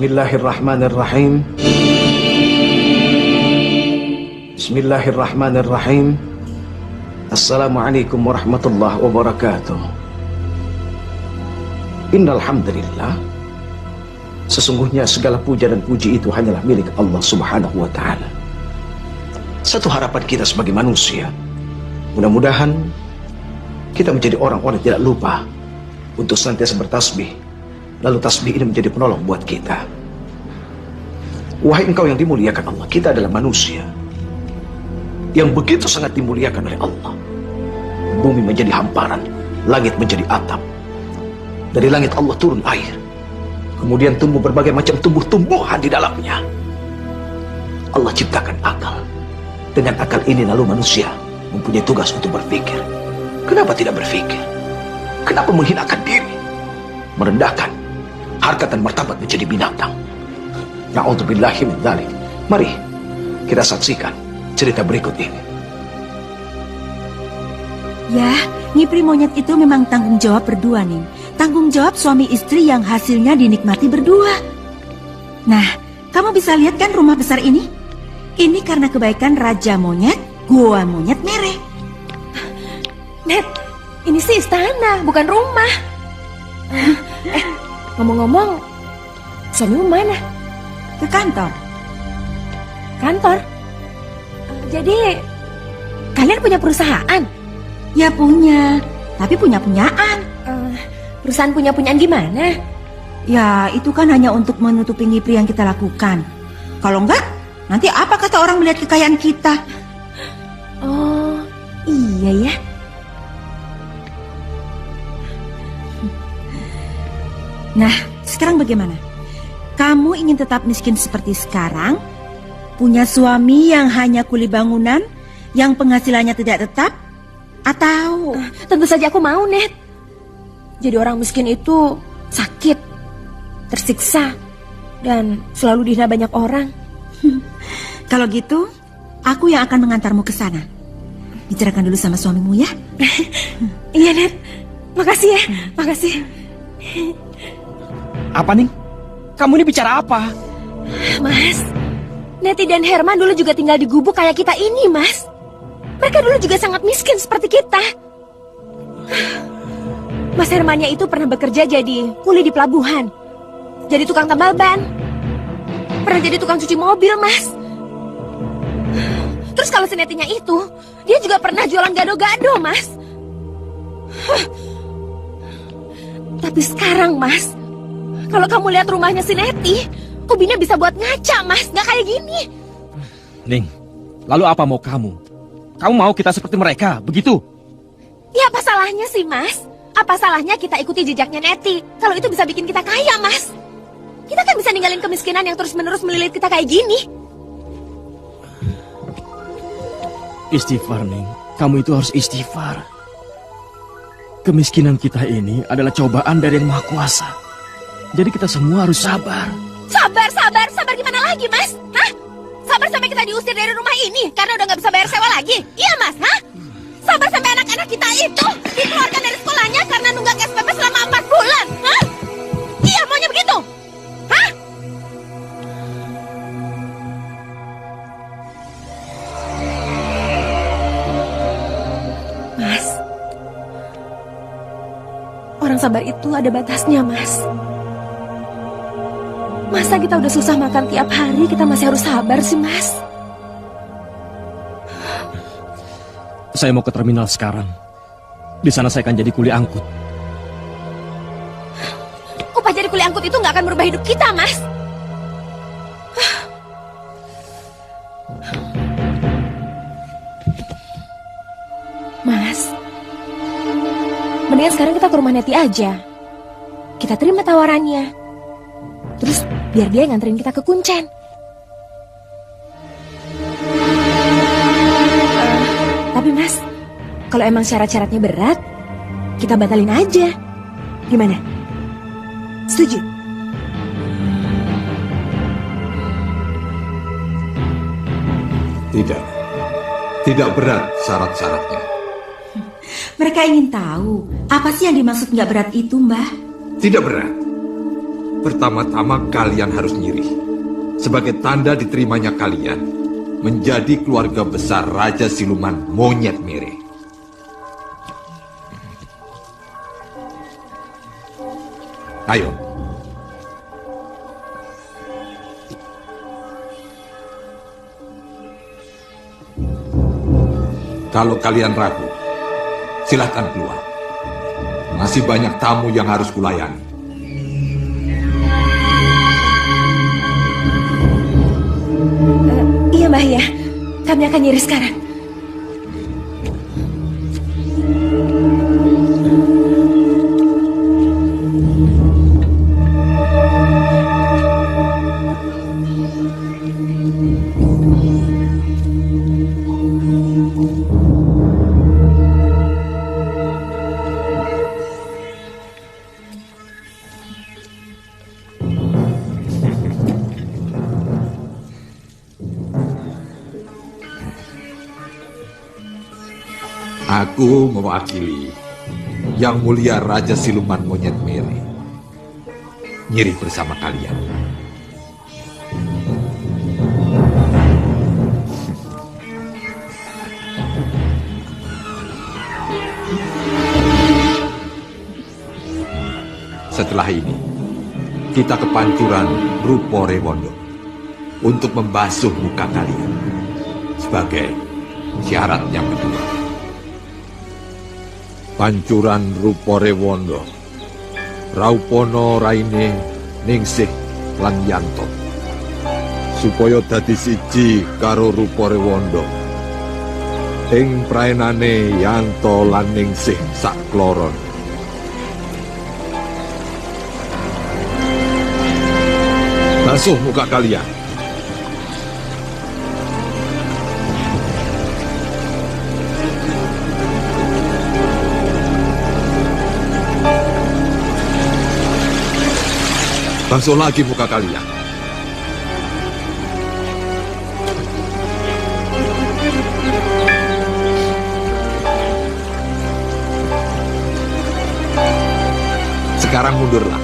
Bismillahirrahmanirrahim. Bismillahirrahmanirrahim. Assalamualaikum warahmatullahi wabarakatuh. Innal hamdalillah. Sesungguhnya segala puja dan puji itu hanyalah milik Allah Subhanahu wa taala. Satu harapan kita sebagai manusia, mudah-mudahan kita menjadi orang-orang yang tidak lupa untuk senantiasa bertasbih. Lalu tasbih ini menjadi penolong buat kita. Wahai engkau yang dimuliakan Allah, kita adalah manusia yang begitu sangat dimuliakan oleh Allah. Bumi menjadi hamparan, langit menjadi atap. Dari langit Allah turun air, kemudian tumbuh berbagai macam tumbuh-tumbuhan di dalamnya. Allah ciptakan akal. Dengan akal ini lalu manusia mempunyai tugas untuk berpikir. Kenapa tidak berpikir? Kenapa menghinakan diri, merendahkan harkat dan martabat menjadi binatang? Na'udzubillahi min dzalik. Mari kita saksikan cerita berikut ini. Ya, ngipri monyet itu memang tanggung jawab berdua nih. Tanggung jawab suami istri yang hasilnya dinikmati berdua. Nah, kamu bisa lihat kan rumah besar ini? Ini karena kebaikan Raja Monyet, Gua Monyet Mereh. Net, ini sih istana, bukan rumah. Ngomong-ngomong, suamimu mana? Ke kantor. Kantor? Jadi, kalian punya perusahaan? Ya punya, tapi punya-punyaan. Perusahaan punya-punyaan gimana? Ya, itu kan hanya untuk menutupi ngipri yang kita lakukan. Kalau enggak, nanti apa kata orang melihat kekayaan kita? Oh, iya ya. Nah, sekarang bagaimana? Kamu ingin tetap miskin seperti sekarang? Punya suami yang hanya kuli bangunan, yang penghasilannya tidak tetap? Atau... Tentu saja aku mau, Net. Jadi orang miskin itu sakit, tersiksa, dan selalu dihina banyak orang. Kalau gitu, aku yang akan mengantarmu ke sana. Bicarakan dulu sama suamimu ya. Iya, Net. Makasih ya, makasih. Apa nih? Kamu ini bicara apa? Mas, Neti dan Herman dulu juga tinggal di gubuk kayak kita ini, Mas. Mereka dulu juga sangat miskin seperti kita. Mas Hermannya itu pernah bekerja jadi kuli di pelabuhan. Jadi tukang tambal ban. Pernah jadi tukang cuci mobil, Mas. Terus kalau si Netinya itu, dia juga pernah jualan gado-gado, Mas. Tapi sekarang, Mas, kalau kamu lihat rumahnya si Neti, kubinnya bisa buat ngaca, Mas. Nggak kayak gini. Ning, lalu apa mau kamu? Kamu mau kita seperti mereka, begitu? Ya apa salahnya sih, Mas? Apa salahnya kita ikuti jejaknya Neti? Kalau itu bisa bikin kita kaya, Mas. Kita kan bisa ninggalin kemiskinan yang terus-menerus melilit kita kayak gini. Istighfar, Ning. Kamu itu harus istighfar. Kemiskinan kita ini adalah cobaan dari Yang Maha Kuasa. Jadi kita semua harus sabar. Sabar gimana lagi, Mas? Hah? Sabar sampai kita diusir dari rumah ini karena udah nggak bisa bayar sewa lagi? Iya, Mas? Hah? Sabar sampai anak-anak kita itu dikeluarkan dari sekolahnya karena nunggak SPP selama 4 bulan? Hah? Iya, maunya begitu? Hah? Mas, orang sabar itu ada batasnya, Mas. Masa kita udah susah makan tiap hari, kita masih harus sabar sih, Mas? Saya mau ke terminal sekarang. Di sana saya akan jadi kuli angkut. Upah jadi kuli angkut itu nggak akan merubah hidup kita, Mas. Mas, mendingan sekarang kita ke rumah Neti aja. Kita terima tawarannya. Terus biar dia nganterin kita ke Kuncen. Tapi Mas, kalau emang syarat-syaratnya berat, kita batalin aja. Gimana? Setuju? Tidak berat syarat-syaratnya. Mereka ingin tahu, apa sih yang dimaksud nggak berat itu, Mbah? Tidak berat. Pertama-tama kalian harus nyirih. Sebagai tanda diterimanya kalian menjadi keluarga besar Raja Siluman Monyet Mere. Ayo. Kalau kalian ragu, silahkan keluar. Masih banyak tamu yang harus kulayani. Iya, Mbah ya. Kami akan nyiri sekarang. Aku mewakili Yang Mulia Raja Siluman Monyet Mere nyiri bersama kalian. Setelah ini, kita ke pancuran Rupo Rewondo untuk membasuh muka kalian sebagai syarat yang kedua. Pancuran Rupo Rewondo, Raupono Raine Ningsih lan Yanto, supaya dadi siji karo Rupo Rewondo ing praenane Yanto lan Ningsih sakloron. Basuh muka kalian. Basuh lagi muka kalian. Sekarang mundurlah.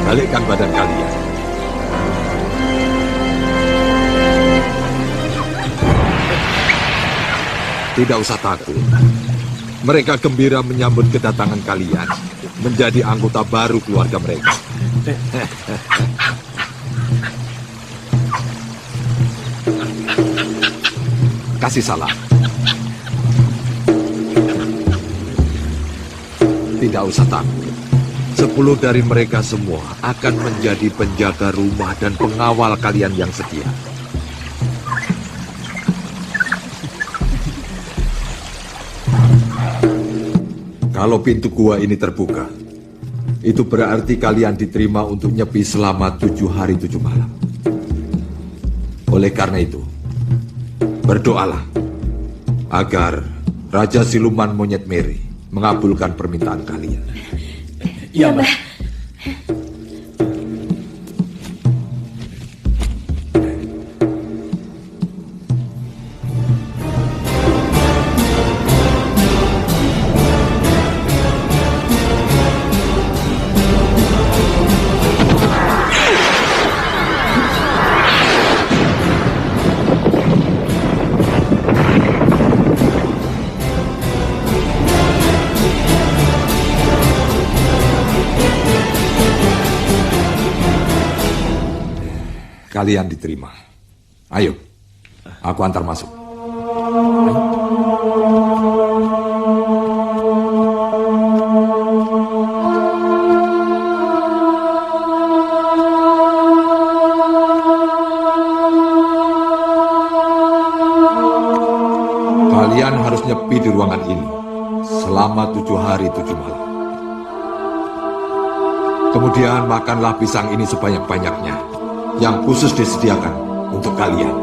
Balikkan badan kalian. Tidak usah takut. Mereka gembira menyambut kedatangan kalian menjadi anggota baru keluarga mereka. Kasih salam. Tidak usah takut. 10 dari mereka semua akan menjadi penjaga rumah dan pengawal kalian yang setia. Kalau pintu gua ini terbuka, itu berarti kalian diterima untuk nyepi selama 7 hari 7 malam. Oleh karena itu, berdoalah agar Raja Siluman Monyet Mere mengabulkan permintaan kalian. Iya, Mbah. Kalian diterima. Ayo, aku antar masuk. Kalian harus nyepi di ruangan ini selama 7 hari 7 malam. Kemudian makanlah pisang ini sebanyak-banyaknya, yang khusus disediakan untuk kalian.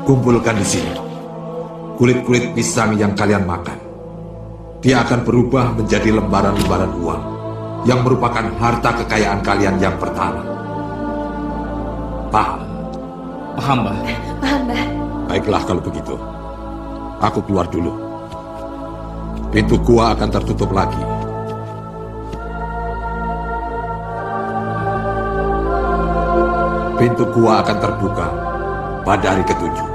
Kumpulkan di sini kulit-kulit pisang yang kalian makan. Dia akan berubah menjadi lembaran-lembaran uang yang merupakan harta kekayaan kalian yang pertama. Paham? Paham, Mbah. Paham, Mbah. Baiklah kalau begitu. Aku keluar dulu. Pintu gua akan tertutup lagi. Pintu gua akan terbuka pada hari ketujuh.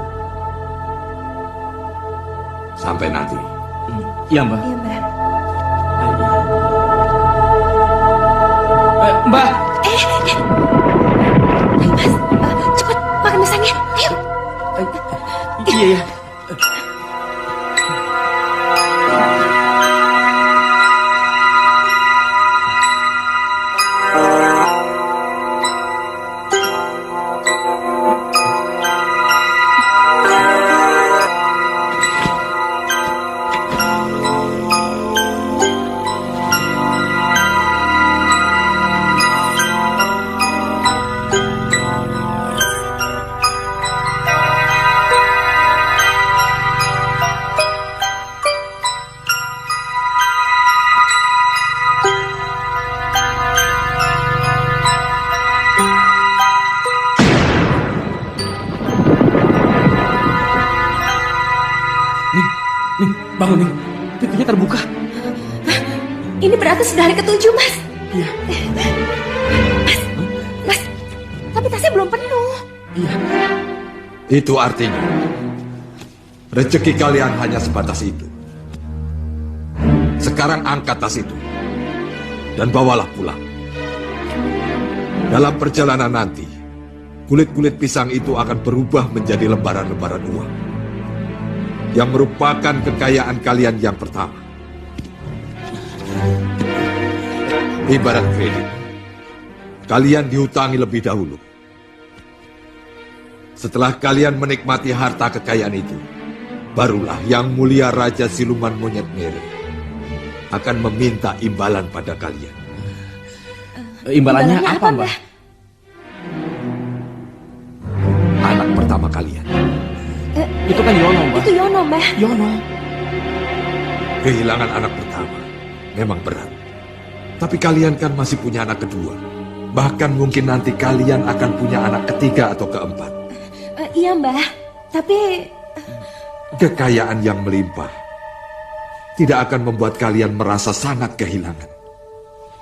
Sampai nanti. Iya, Mbah. Iya, Mbah. Mbah. Ayo, Mas. Cepat makan pisangnya. Ayo. Iya, iya. Ning, bangun, Ning. Pintunya terbuka. Ini berarti sudah hari ketujuh, Mas. Iya. Mas, tapi tasnya belum penuh. Iya. Itu artinya rezeki kalian hanya sebatas itu. Sekarang angkat tas itu dan bawalah pulang. Dalam perjalanan nanti, kulit-kulit pisang itu akan berubah menjadi lembaran-lembaran uang yang merupakan kekayaan kalian yang pertama. Ibarat kredit, kalian dihutangi lebih dahulu. Setelah kalian menikmati harta kekayaan itu, barulah yang mulia Raja Siluman Monyet Mere akan meminta imbalan pada kalian. Imbalannya apa, Mbah? Anak pertama kalian. Itu kan Yono, Mbah. Itu Yono, Mbah. Yono. Kehilangan anak pertama memang berat. Tapi kalian kan masih punya anak kedua. Bahkan mungkin nanti kalian akan punya anak ketiga atau keempat. Iya, Mbah. Tapi Kekayaan yang melimpah tidak akan membuat kalian merasa sangat kehilangan.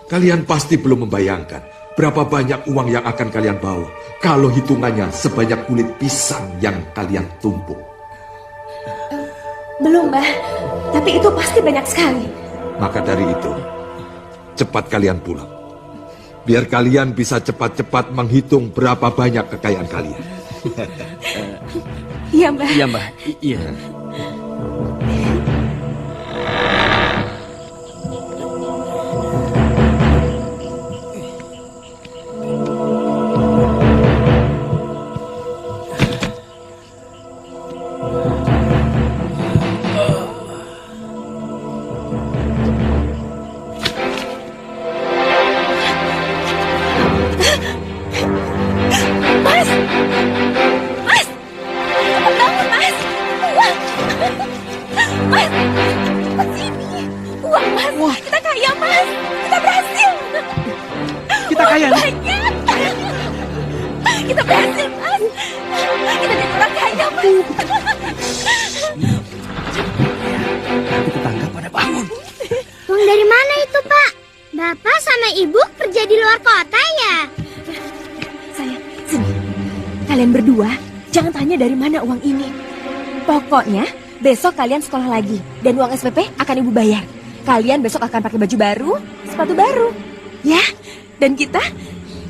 Kalian pasti belum membayangkan berapa banyak uang yang akan kalian bawa kalau hitungannya sebanyak kulit pisang yang kalian tumpuk. belum, Mbah. Tapi itu pasti banyak sekali. Maka dari itu, cepat kalian pulang. Biar kalian bisa cepat-cepat menghitung berapa banyak kekayaan kalian. Iya, Mbah. Iya, Mbah. Iya. Mas! Mas! Cepat bangun, Mas! Uang! Mas! Cepat sini! Uang, Mas! Wah. Kita kaya, Mas! Kita berhasil! Kita kaya, Uang nih. banyak! Kita berhasil, Mas! Kita jadi orang kaya, Mas! Kita tangkap pada bangun. Uang dari mana itu, Pak? Bapak sama Ibu kerja di luar kota ya? Saya, sini. Kalian berdua, jangan tanya dari mana uang ini. Pokoknya, besok kalian sekolah lagi. Dan uang SPP akan Ibu bayar. Kalian besok akan pakai baju baru, sepatu baru. Ya, dan kita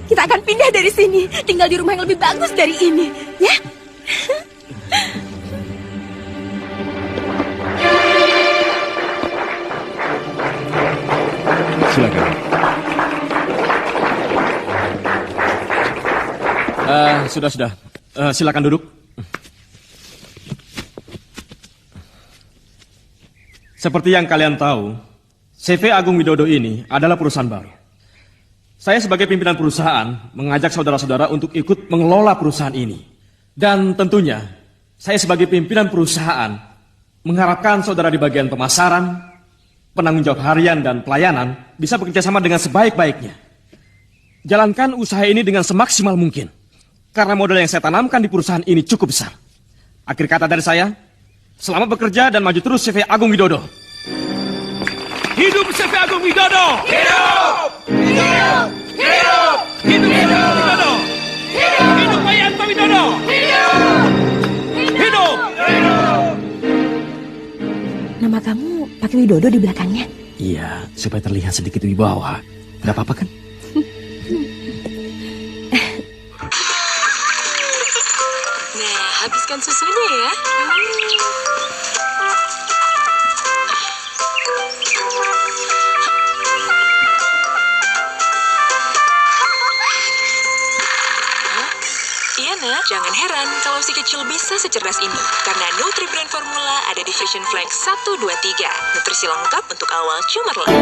akan pindah dari sini. Tinggal di rumah yang lebih bagus dari ini. Ya. Silakan. Sudah. Silakan duduk. Seperti yang kalian tahu, CV Agung Widodo ini adalah perusahaan baru. Saya sebagai pimpinan perusahaan mengajak saudara-saudara untuk ikut mengelola perusahaan ini. Dan tentunya, saya sebagai pimpinan perusahaan mengharapkan saudara di bagian pemasaran, penanggung jawab harian dan pelayanan bisa bekerja sama dengan sebaik-baiknya. Jalankan usaha ini dengan semaksimal mungkin. Karena modal yang saya tanamkan di perusahaan ini cukup besar. Akhir kata dari saya, selamat bekerja dan maju terus CV Agung Widodo. Hidup CV Agung Widodo! Hidup! Hidup! Hidup! Hidup Agung Widodo! Hidup! Hidup Pak Yanto Widodo! Hidup! Hidup! Nama kamu pakai Widodo di belakangnya. Iya, supaya terlihat sedikit wibawa. Gak apa-apa kan? Nah, habiskan susunya ya. Iya nak, jangan heran kalau si kecil bisa secerdas ini. Karena Nutri Brand Formula ada di Vision Flex 1, 2, 3. Nutrisi lengkap untuk awal cemerlang.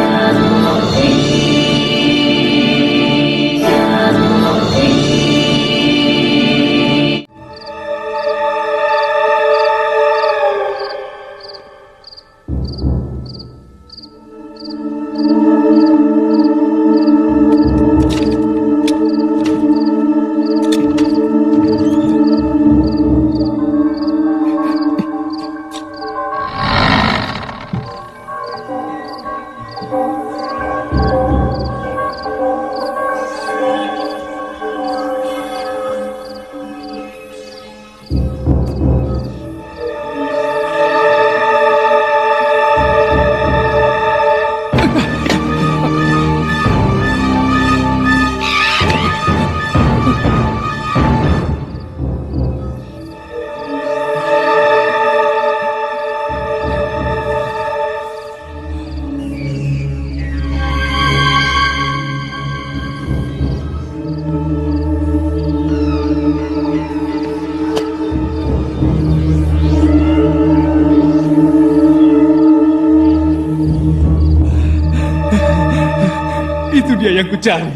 Itu dia yang kucari.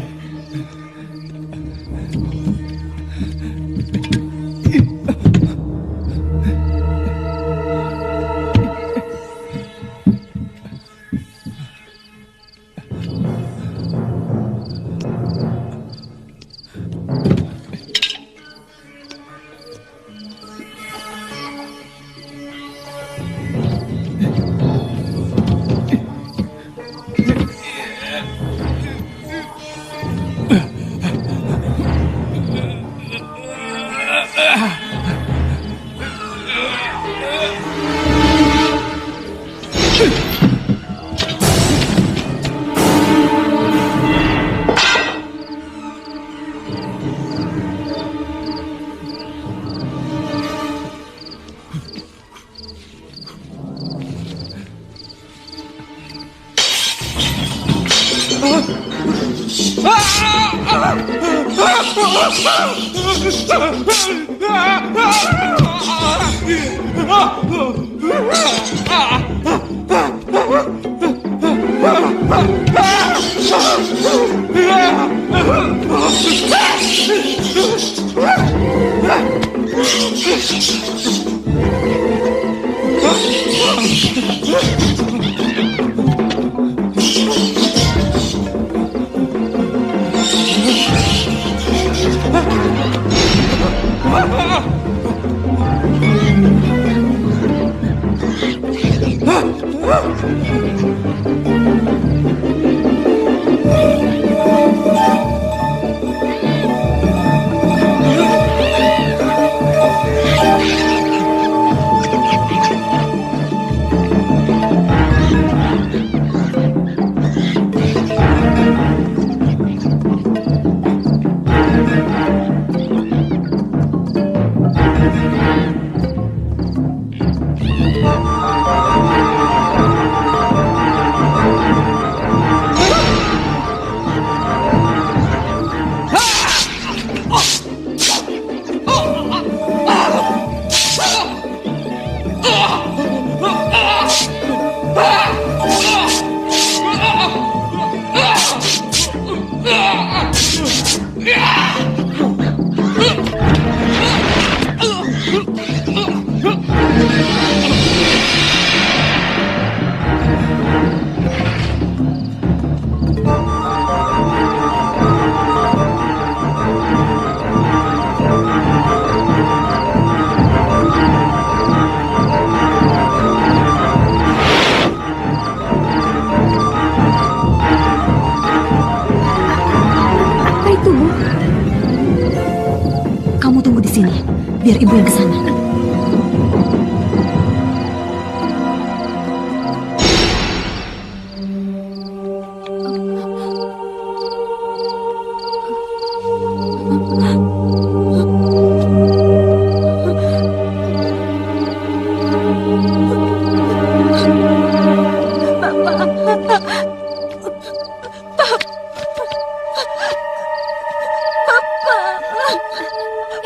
sini, biar ibu yang kesana.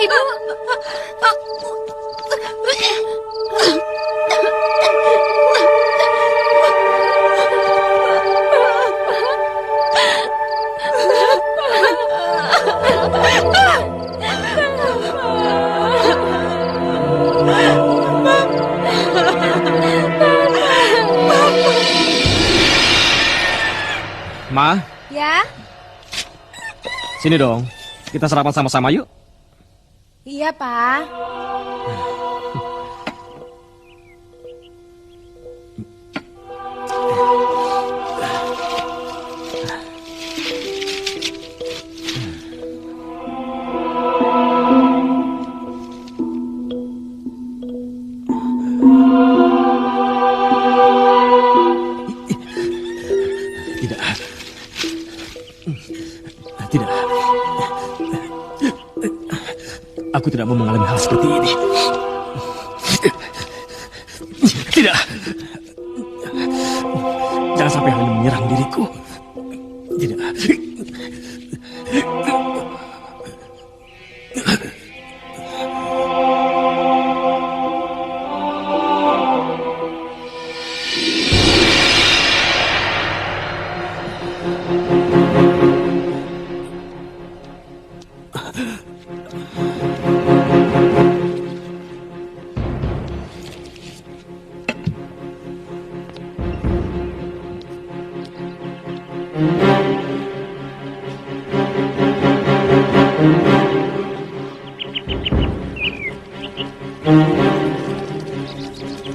Ibu. Ma, Ya? sini dong. Kita sarapan sama-sama yuk. Iya, Pak. Tidak. Tidak. Aku tidak mau mengalami hal seperti ini. Tidak. Jangan sampai hal ini menyerang diriku. Tidak.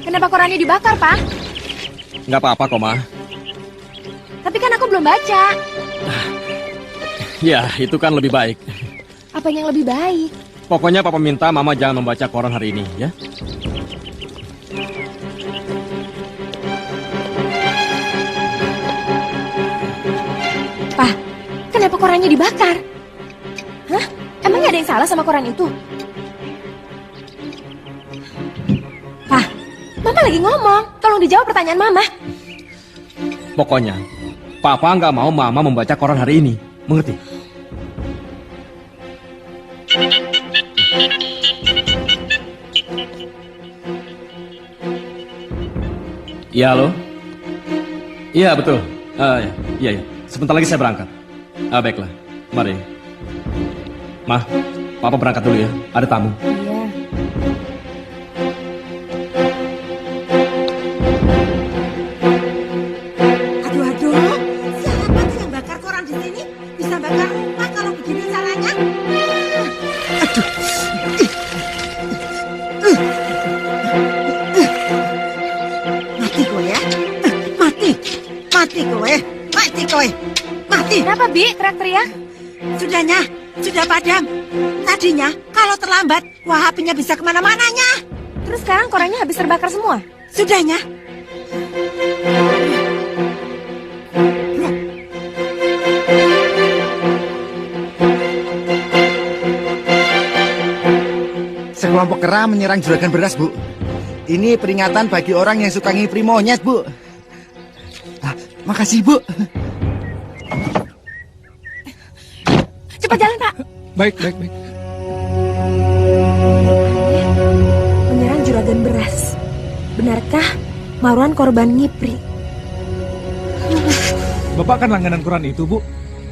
Kenapa korannya dibakar, Pak? Nggak apa-apa kok, Ma. Tapi kan aku belum baca. Ya, itu kan lebih baik. Apa yang lebih baik? Pokoknya Papa minta Mama jangan membaca koran hari ini, ya. Pak, kenapa korannya dibakar? Hah? Emangnya ada yang salah sama koran itu? Pak, Mama lagi ngomong. Tolong dijawab pertanyaan Mama. Pokoknya, Papa nggak mau Mama membaca koran hari ini. Mengerti? Iya, halo? Iya, betul. Iya. Sebentar lagi saya berangkat. Baiklah. Mari. Ma, Papa berangkat dulu ya. Ada tamu. Iya. Aduh, siapa tuh yang bakar koran di sini? Bisa bakar rumah kalau begini caranya? Mati kowe ya. Mati kowe. Mati. Kenapa, Bi? Teriak-teriak? Sudah padam. Tadinya kalau terlambat, wah apinya bisa kemana-mananya. Terus sekarang korannya habis terbakar semua? Sudahnya. Sekelompok kera menyerang juragan beras, Bu. Ini peringatan bagi orang yang suka ngipri monyet, Bu. Makasih, Bu. Cepat jalan, Pak. Baik. Menyerang juragan beras. Benarkah Marwan korban ngipri? Bapak kan langganan koran itu, Bu.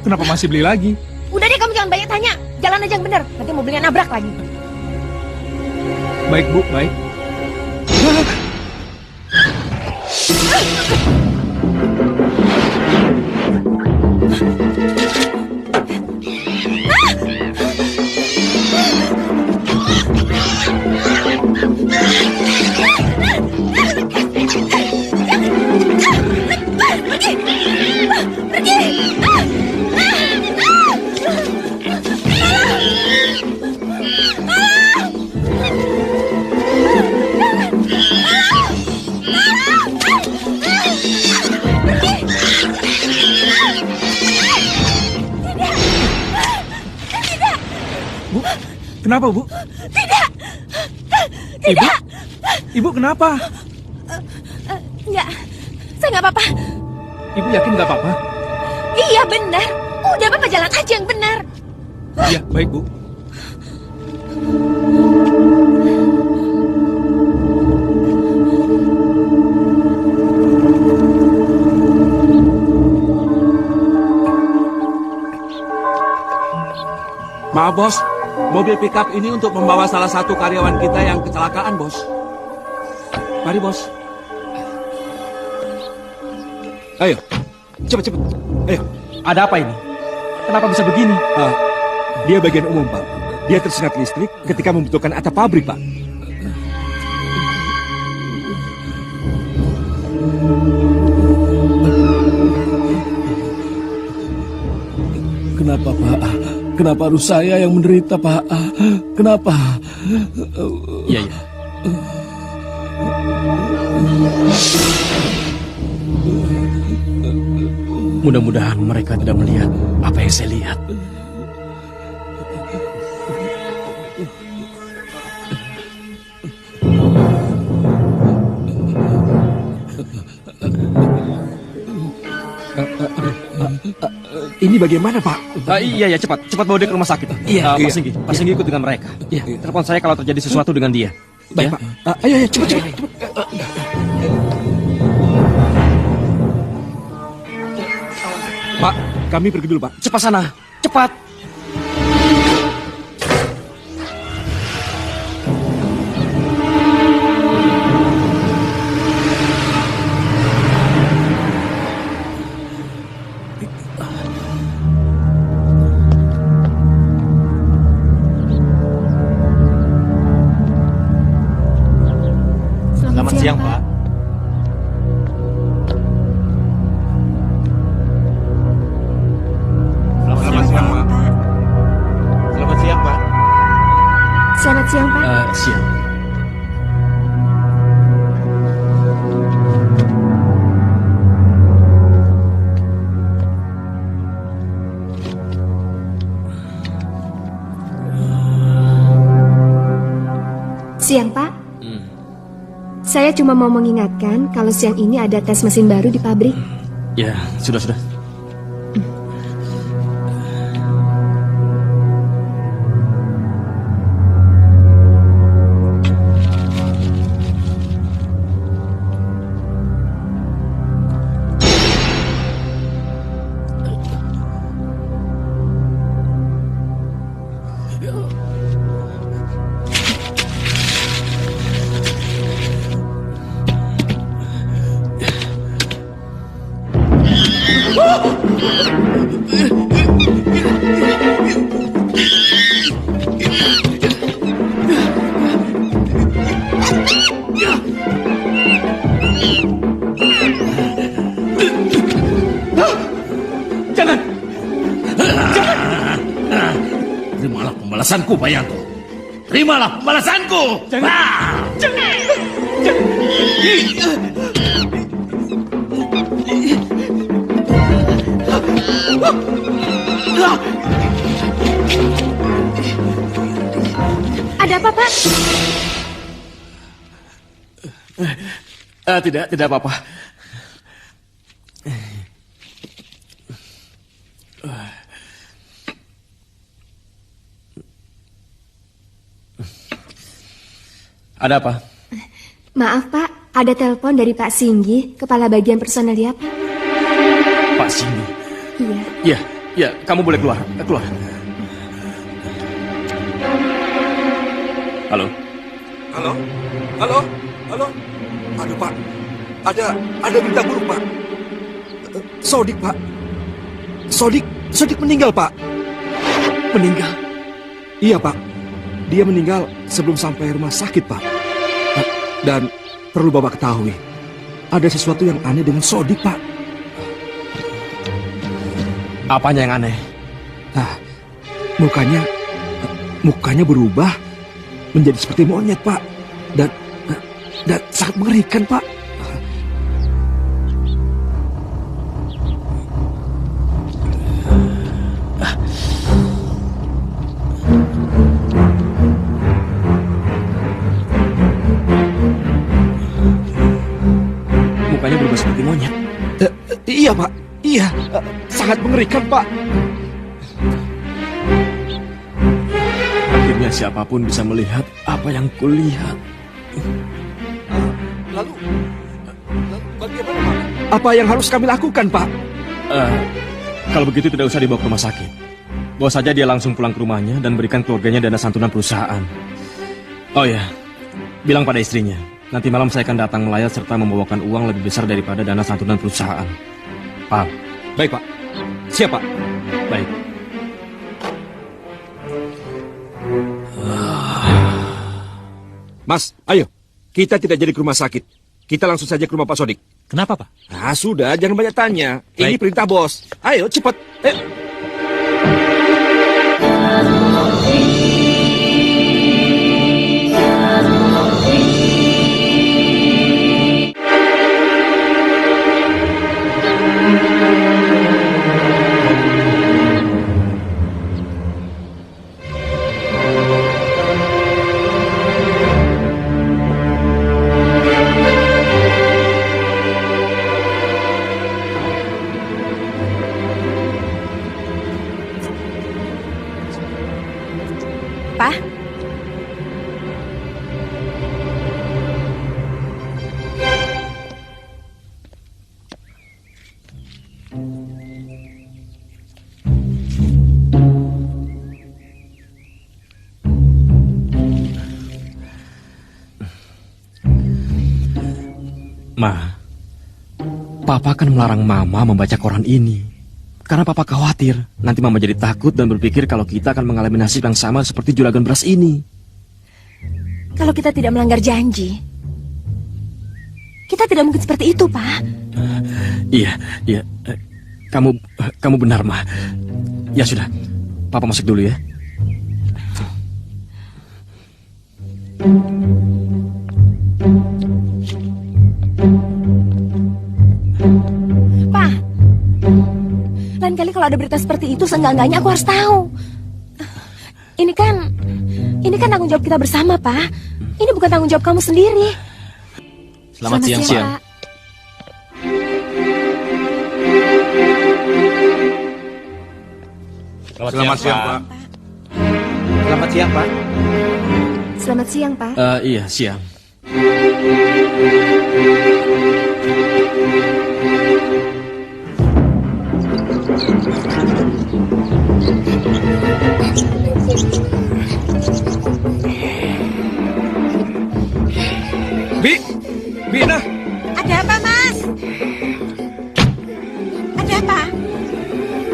Kenapa masih beli lagi? Udah deh, kamu jangan banyak tanya. Jalan aja yang bener. Nanti mobilnya nabrak lagi. Baik, Bu, baik. Pergi! Kenapa, Bu? Tidak. Ibu? Ibu kenapa? Enggak. Saya nggak apa-apa. Ibu yakin nggak apa-apa? Iya benar. Udah Bapak jalan aja yang benar. Iya, baik, Bu. Maaf bos, mobil pickup ini untuk membawa salah satu karyawan kita yang kecelakaan bos. Mari bos. Ayo, cepat. Ayo, ada apa ini? Kenapa bisa begini? Dia bagian umum, Pak. Dia tersengat listrik ketika membutuhkan atap pabrik, Pak. Kenapa Pak? Kenapa harus saya yang menderita Pak? Kenapa? Iya. Mudah-mudahan mereka tidak melihat apa yang saya lihat. Ini bagaimana, Pak? Iya, cepat bawa dia ke rumah sakit. Iya. Pak Singgi ikut dengan mereka. Telepon saya kalau terjadi sesuatu dengan dia. Baik, Pak. Ayo, cepat. Pak, kami pergi dulu, Pak. Cepat sana, cepat. Selamat siang, Pak. Selamat siang, Pak. Siang. Siang, Pak. Saya cuma mau mengingatkan kalau siang ini ada tes mesin baru di pabrik. Ya, sudah. Jangan! Terimalah pembalasanku, Bayanto. Terimalah pembalasanku! Jangan! Ada apa, Pak? Tidak apa-apa. Ada apa? Maaf, Pak. Ada telepon dari Pak Singgi, kepala bagian personalia, Pak. Pak Singgi. Iya. Iya, kamu boleh keluar. Halo. Aduh, Pak. Ada berita buruk, Pak. Sodik, Pak. Sodik meninggal, Pak. Meninggal? Iya, Pak. Dia meninggal sebelum sampai rumah sakit, Pak. Dan perlu Bapak ketahui, ada sesuatu yang aneh dengan Sodik, Pak. Apanya yang aneh? Mukanya berubah menjadi seperti monyet, Pak. Dan sangat mengerikan, Pak. Iya, Pak. Iya, sangat mengerikan, Pak. Akhirnya siapapun bisa melihat apa yang kulihat. Lalu bagaimana, Pak? Apa yang harus kami lakukan, Pak? Kalau begitu tidak usah dibawa ke rumah sakit. Bawa saja dia langsung pulang ke rumahnya dan berikan keluarganya dana santunan perusahaan. Oh ya, bilang pada istrinya, nanti malam saya akan datang melayat serta membawakan uang lebih besar daripada dana santunan perusahaan. Paham? Baik, Pak. Siap, Pak. Baik. Mas, ayo. Kita tidak jadi ke rumah sakit. Kita langsung saja ke rumah Pak Sodik. Kenapa, Pak? Nah, sudah. Jangan banyak tanya. Ini Baik. perintah bos. Ayo, cepat. Pak, Ma, Papa kan melarang Mama membaca koran ini. Karena Papa khawatir nanti Mama jadi takut dan berpikir kalau kita akan mengalami nasib yang sama seperti juragan beras ini. kalau kita tidak melanggar janji, kita tidak mungkin seperti itu, Pak. Iya. Kamu benar, Ma. Ya sudah, Papa masuk dulu ya. Pak, lain kali kalau ada berita seperti itu, seenggak-enggaknya aku harus tahu. Ini kan tanggung jawab kita bersama, Pak. Ini bukan tanggung jawab kamu sendiri. Selamat siang. Pak. Selamat siang, Pak. Selamat siang, Pak. Selamat siang, Pak. Iya, siang. Bina. Ada apa, Mas? Ada apa?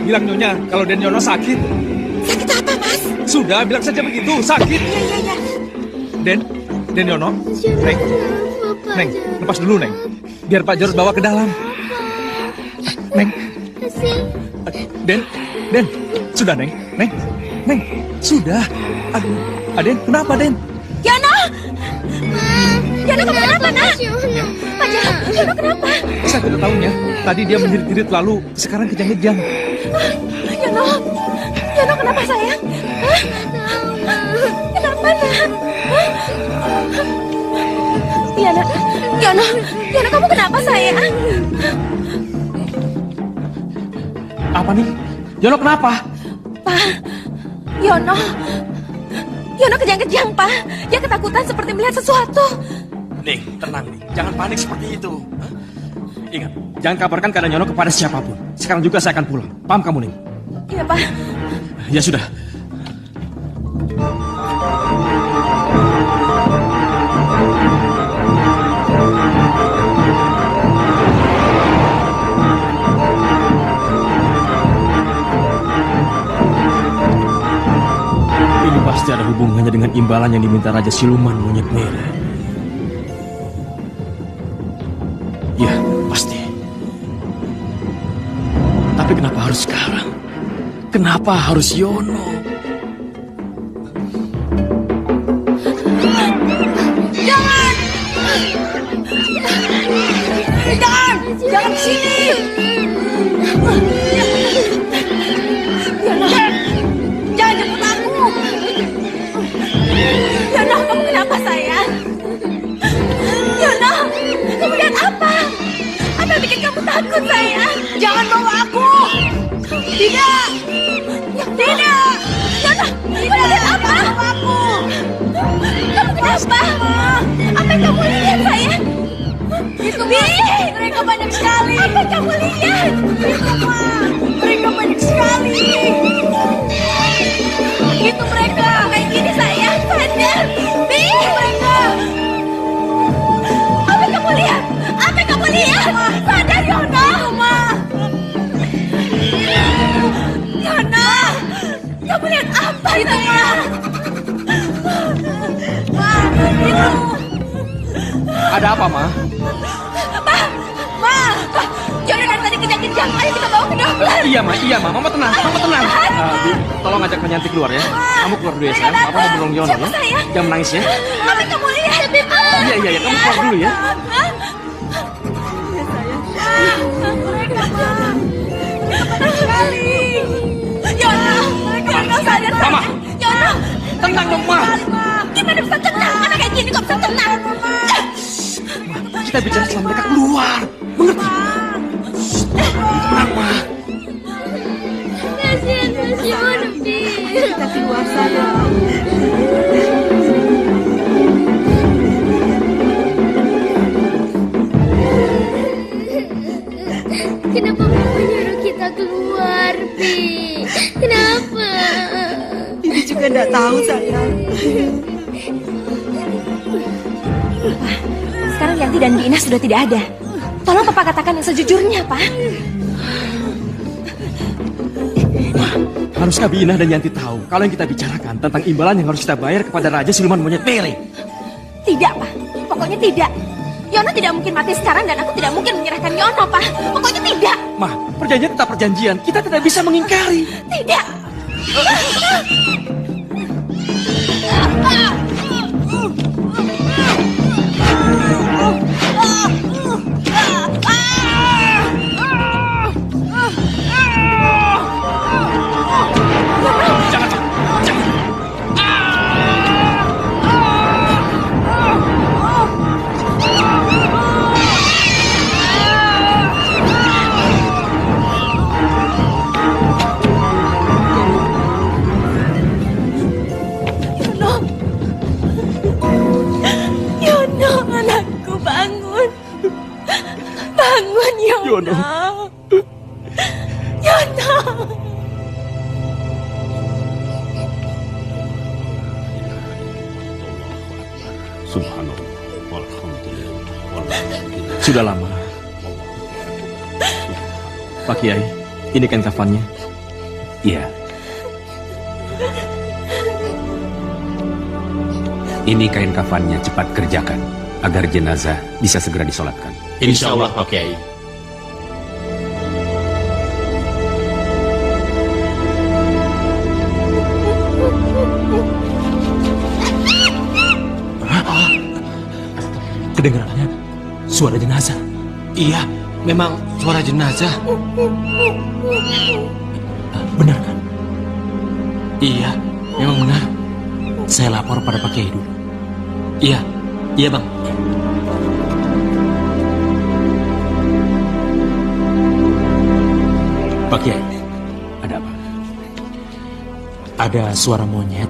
Bilang Nyonya kalau Den Yono sakit. Sakit apa, Mas? Sudah, bilang saja begitu, sakit. Iya. Den Yono. Neng, lepas dulu, Neng. Biar Pak Jarod bawa ke dalam. Neng. Den. Sudah, Neng. Neng, sudah. Aduh, Den, kenapa, Den? Yono! Yono, kamu kenapa, nak? Pak Jarod, Yono kenapa? Saya tidak tahunya. Tadi dia menjerit-jerit lalu sekarang kejang-kejang. Yono kenapa, sayang? Hah? Kenapa, nak? Yono, kamu kenapa, sayang? Apa nih? Yono kenapa? Pak, Yono kejang-kejang, Pak. Dia ketakutan seperti melihat sesuatu. Ning, tenang nih. Jangan panik seperti itu. Hah? Ingat, jangan kabarkan keadaan Yono kepada siapapun. Sekarang juga saya akan pulang. Paham kamu, Ning? Iya, Pak. Ya sudah. Ini pasti ada hubungannya dengan imbalan yang diminta Raja Siluman Monyet Merah. Ya, pasti. Tapi kenapa harus sekarang? Kenapa harus Yono? Jangan ke sini. Yono, jangan jemput aku. Yono, kamu kenapa, sayang? Yono, kamu lihat apa? Apa yang bikin kamu takut, sayang? Tidak! Tidak! Yono, udah lihat apa? Kamu kenapa? Apa yang kamu lihat, sayang? Itu, Ma. Mereka banyak sekali. Apa yang kamu lihat? Itu, Ma. Mereka banyak sekali. Itu mereka. Kayak gini, sayang. Sadar. Bi, mereka. Apa yang kamu lihat? Apa yang kamu lihat? Sadar, Yono. Ma. Yono. Kamu lihat apa itu, Ma? Ma, itu. Ada apa, Ma? Ma, Yono dari tadi kejang-kejang. Ayo kita bawa ke dokter. Iya, Ma. Mama tenang. Bi, tolong ajak Yanti keluar ya. Kamu keluar dulu ya, sayang. Papa mau nolong Yono ya. Jangan menangis ya. Apa yang kamu lihat, Bima? Iya. Kamu keluar dulu ya. Mereka sekali. Yono, Yono sadar. Mama. Yono, Tenang dong, Ma. gimana bisa tenang? Anak kayak gini kok bisa tenang? Kita bicara setelah mereka keluar. Mengerti? Tenang, Ma. Kasihan Mas Yono, Bi. Kita keluar sana. Kenapa Mama nyuruh kita keluar, Bi? Kenapa? Ini juga enggak tahu, sayang. Sekarang Yanti dan Dina sudah tidak ada. Tolong Papa katakan yang sejujurnya, Pak. Haruskah Bina dan Yanti tahu kalau yang kita bicarakan tentang imbalan yang harus kita bayar kepada Raja Siluman Monyet Pele? Tidak, Pak. Pokoknya tidak. Yono tidak mungkin mati sekarang dan aku tidak mungkin menyerahkan Yono, Pak. Pokoknya tidak. Ma, perjanjian tetap perjanjian. Kita tidak bisa mengingkari. Tidak. Yono, anakku, bangun. Bangun, Yono. Yono. Subhanallah, walhamdulillah. Sudah lama. Pak Kiai, ini kan kafannya. Iya. Ini kain kafannya, cepat kerjakan agar jenazah bisa segera disolatkan. Insya Allah, Pak Kiai. Kedengarannya suara jenazah. Iya, memang suara jenazah. Benar kan? Iya, memang benar. Saya lapor pada Pak Kiai dulu. Iya, Bang. Pak Kiai, ada apa? Ada suara monyet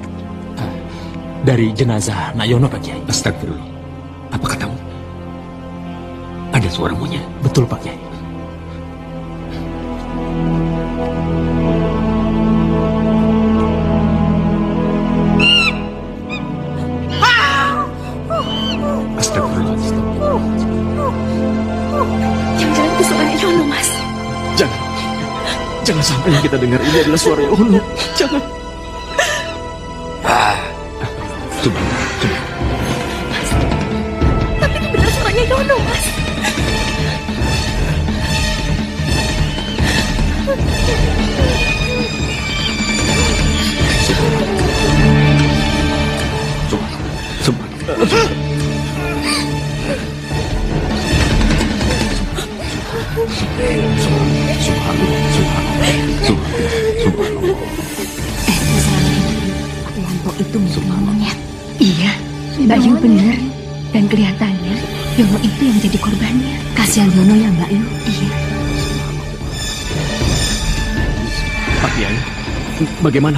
dari jenazah Nak Yono, Pak Kiai. Astagfirullah. Apa katamu? Ada suara monyet? Betul, Pak Kiai. Astagfirullah. Jangan-jangan itu suaranya Yono, Mas. Jangan sampai yang kita dengar ini adalah suara Yono. Jangan. Coba. Tapi itu benar suaranya Yono, Mas. Kelompok itu mirip monyet. Iya, Mbak Yu benar. Dan kelihatannya Yono itu yang jadi korbannya. Kasihan Yono ya, Mbak Yu. Iya. Kiai, bagaimana?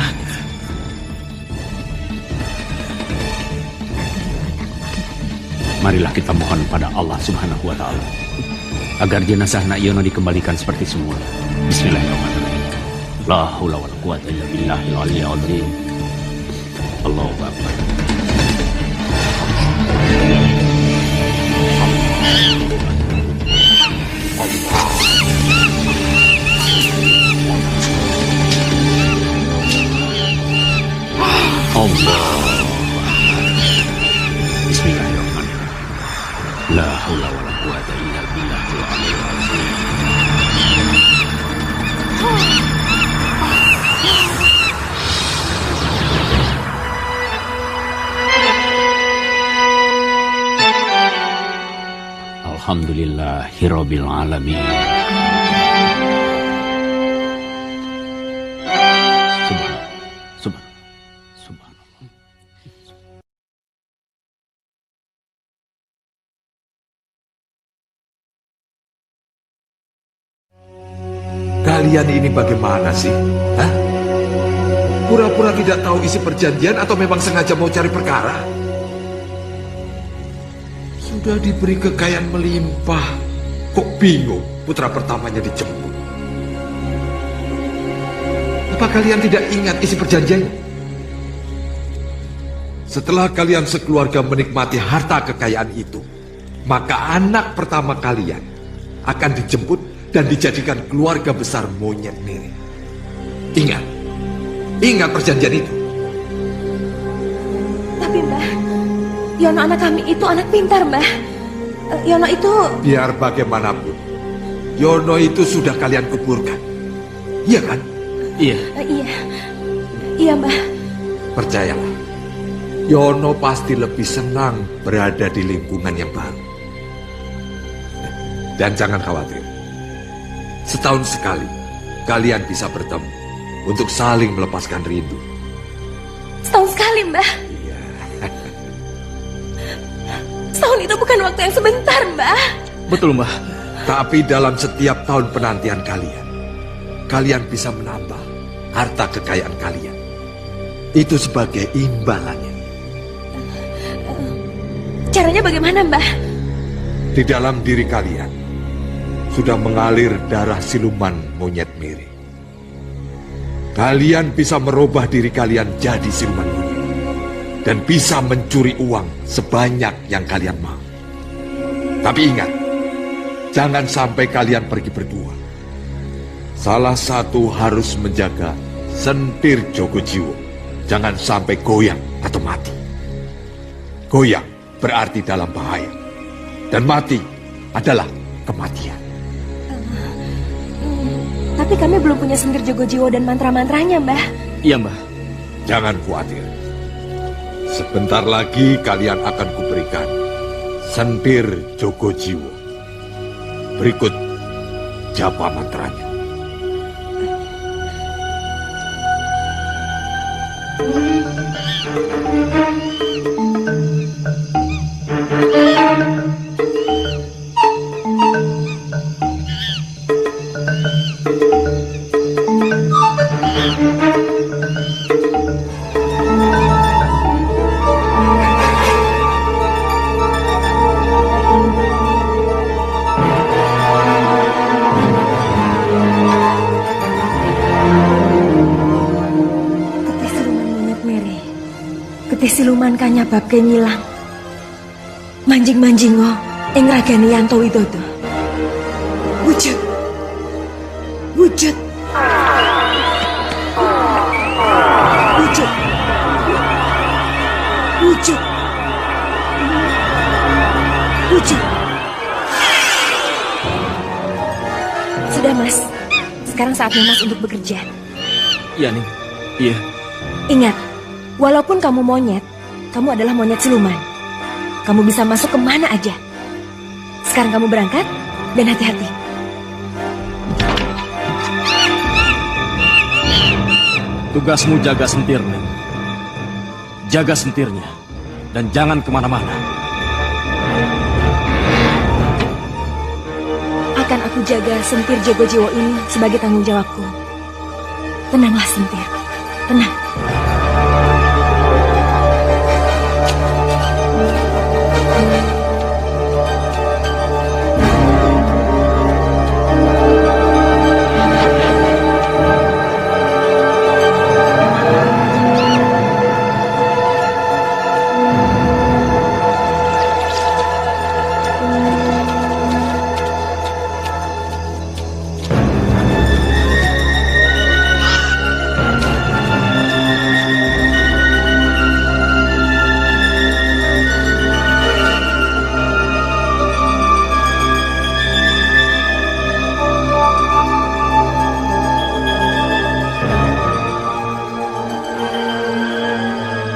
Marilah kita mohon pada Allah Subhanahu wa Ta'ala agar jenazah Nak Yono dikembalikan seperti semula. Bismillahirrahmanirrahim. La haula wala quwata illa billahil aliyyil azim. Allahu akbar. Allah. Bismillahirrahmanirrahim. La haula wala quwata illa billahil aliyyil azim. Alhamdulillahirabbil alamin. Kalian ini bagaimana sih? Hah? Pura-pura tidak tahu isi perjanjian atau memang sengaja mau cari perkara? Sudah diberi kekayaan melimpah, kok bingung putra pertamanya dijemput? Apa kalian tidak ingat isi perjanjiannya? Setelah kalian sekeluarga menikmati harta kekayaan itu, maka anak pertama kalian akan dijemput dan dijadikan keluarga besar monyet Miri. Ingat perjanjian itu. Tapi Mbah, Yono anak kami itu anak pintar, Mbah. Yono itu... Biar bagaimanapun, Yono itu sudah kalian kuburkan. Iya kan? Iya. Iya, Mbah. Percayalah, Yono pasti lebih senang berada di lingkungan yang baru. Dan jangan khawatir, setahun sekali kalian bisa bertemu untuk saling melepaskan rindu. Setahun sekali, Mbah. Iya. Setahun itu bukan waktu yang sebentar, Mbah. Betul, Mbah. Tapi dalam setiap tahun penantian kalian, kalian bisa menambah harta kekayaan kalian. Itu sebagai imbalannya. Caranya bagaimana, Mbah? Di dalam diri kalian sudah mengalir darah siluman monyet Miri. Kalian bisa merubah diri kalian jadi siluman monyet dan bisa mencuri uang sebanyak yang kalian mau. Tapi ingat, jangan sampai kalian pergi berdua. Salah satu harus menjaga sentir Jogo Jiwo. Jangan sampai goyang atau mati. Goyang berarti dalam bahaya, dan mati adalah kematian. Tapi kami belum punya sentir Jogo Jiwo dan mantra-mantranya, Mbah. Iya, Mbah. Jangan khawatir. Sebentar lagi kalian akan kuberikan sentir Jogo Jiwo. Berikut japa mantranya. Siluman kanyabab kenyilang manjing-manjingo ing ragane Yanto Widodo. Wujud wujud wujud wujud wujud. Sudah, Mas. Sekarang saatnya Mas untuk bekerja. Iya, Ning. Iya. Ingat, walaupun kamu monyet, kamu adalah monyet siluman. Kamu bisa masuk kemana aja. Sekarang kamu berangkat, dan hati-hati. Tugasmu jaga sentir, Ning. Jaga sentirnya, dan jangan kemana-mana. Akan aku jaga sentir Jogo Jiwo ini sebagai tanggung jawabku. Tenanglah, Sintir. Tenang.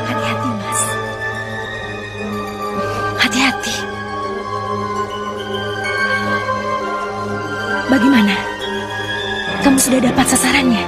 Hati-hati, Mas. Hati-hati. Bagaimana? Kamu sudah dapat sasarannya?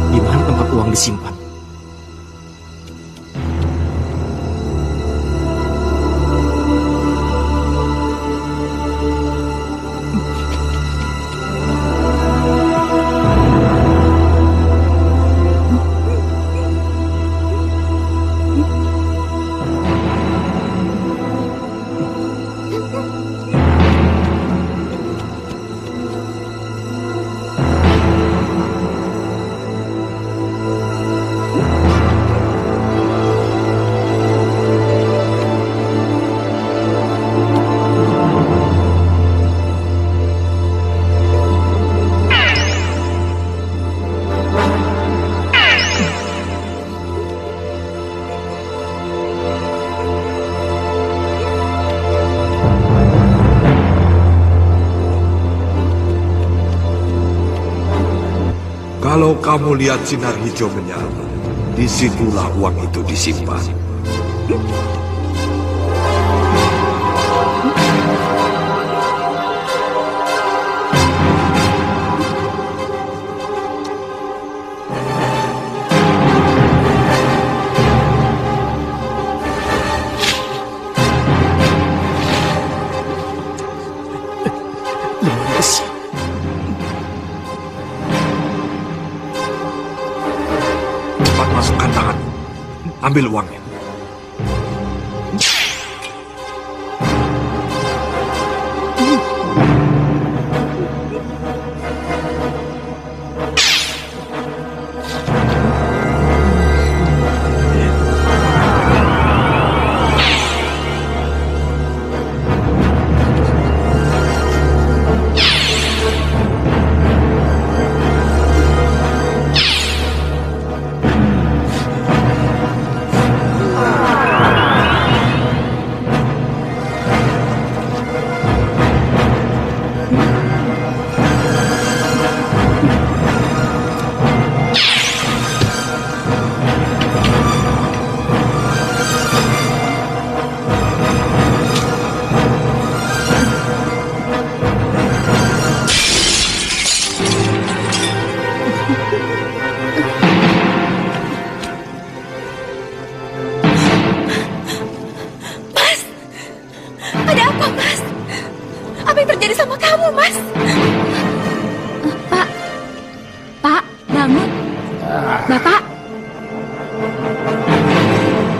Di mana tempat uang disimpan? Kalau kamu lihat sinar hijau menyala, disitulah uang itu disimpan. Cepat masukkan tangan. Ambil uangnya. Mas, ada apa, Mas? Apa yang terjadi sama kamu, Mas? Pak, bangun. Bapak.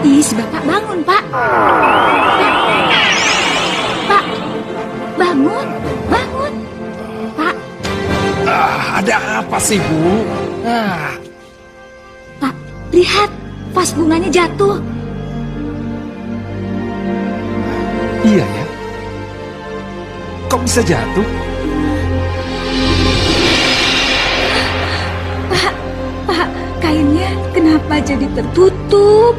Is, Bapak bangun, Pak. Ada apa sih, Bu? Pak, lihat, vas bunganya jatuh. Iya ya. Kok bisa jatuh? Pak, kainnya kenapa jadi tertutup?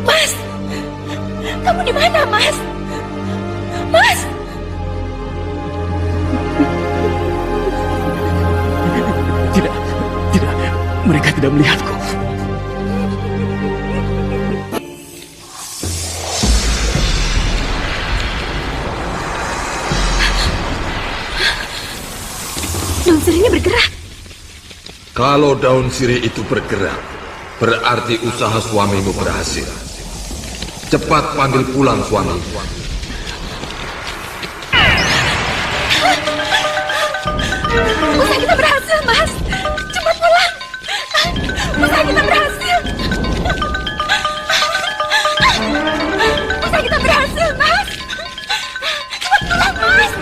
Mas, kamu di mana, Mas? Mas! Tidak. Mereka tidak melihatku. Daun sirihnya bergerak. Kalau daun sirih itu bergerak, berarti usaha suamimu berhasil. Cepat panggil pulang suami. Usaha kita berhasil, Mas. Cepat pulang. Usaha kita berhasil. Usaha kita berhasil, Mas. Cepat pulang, Mas.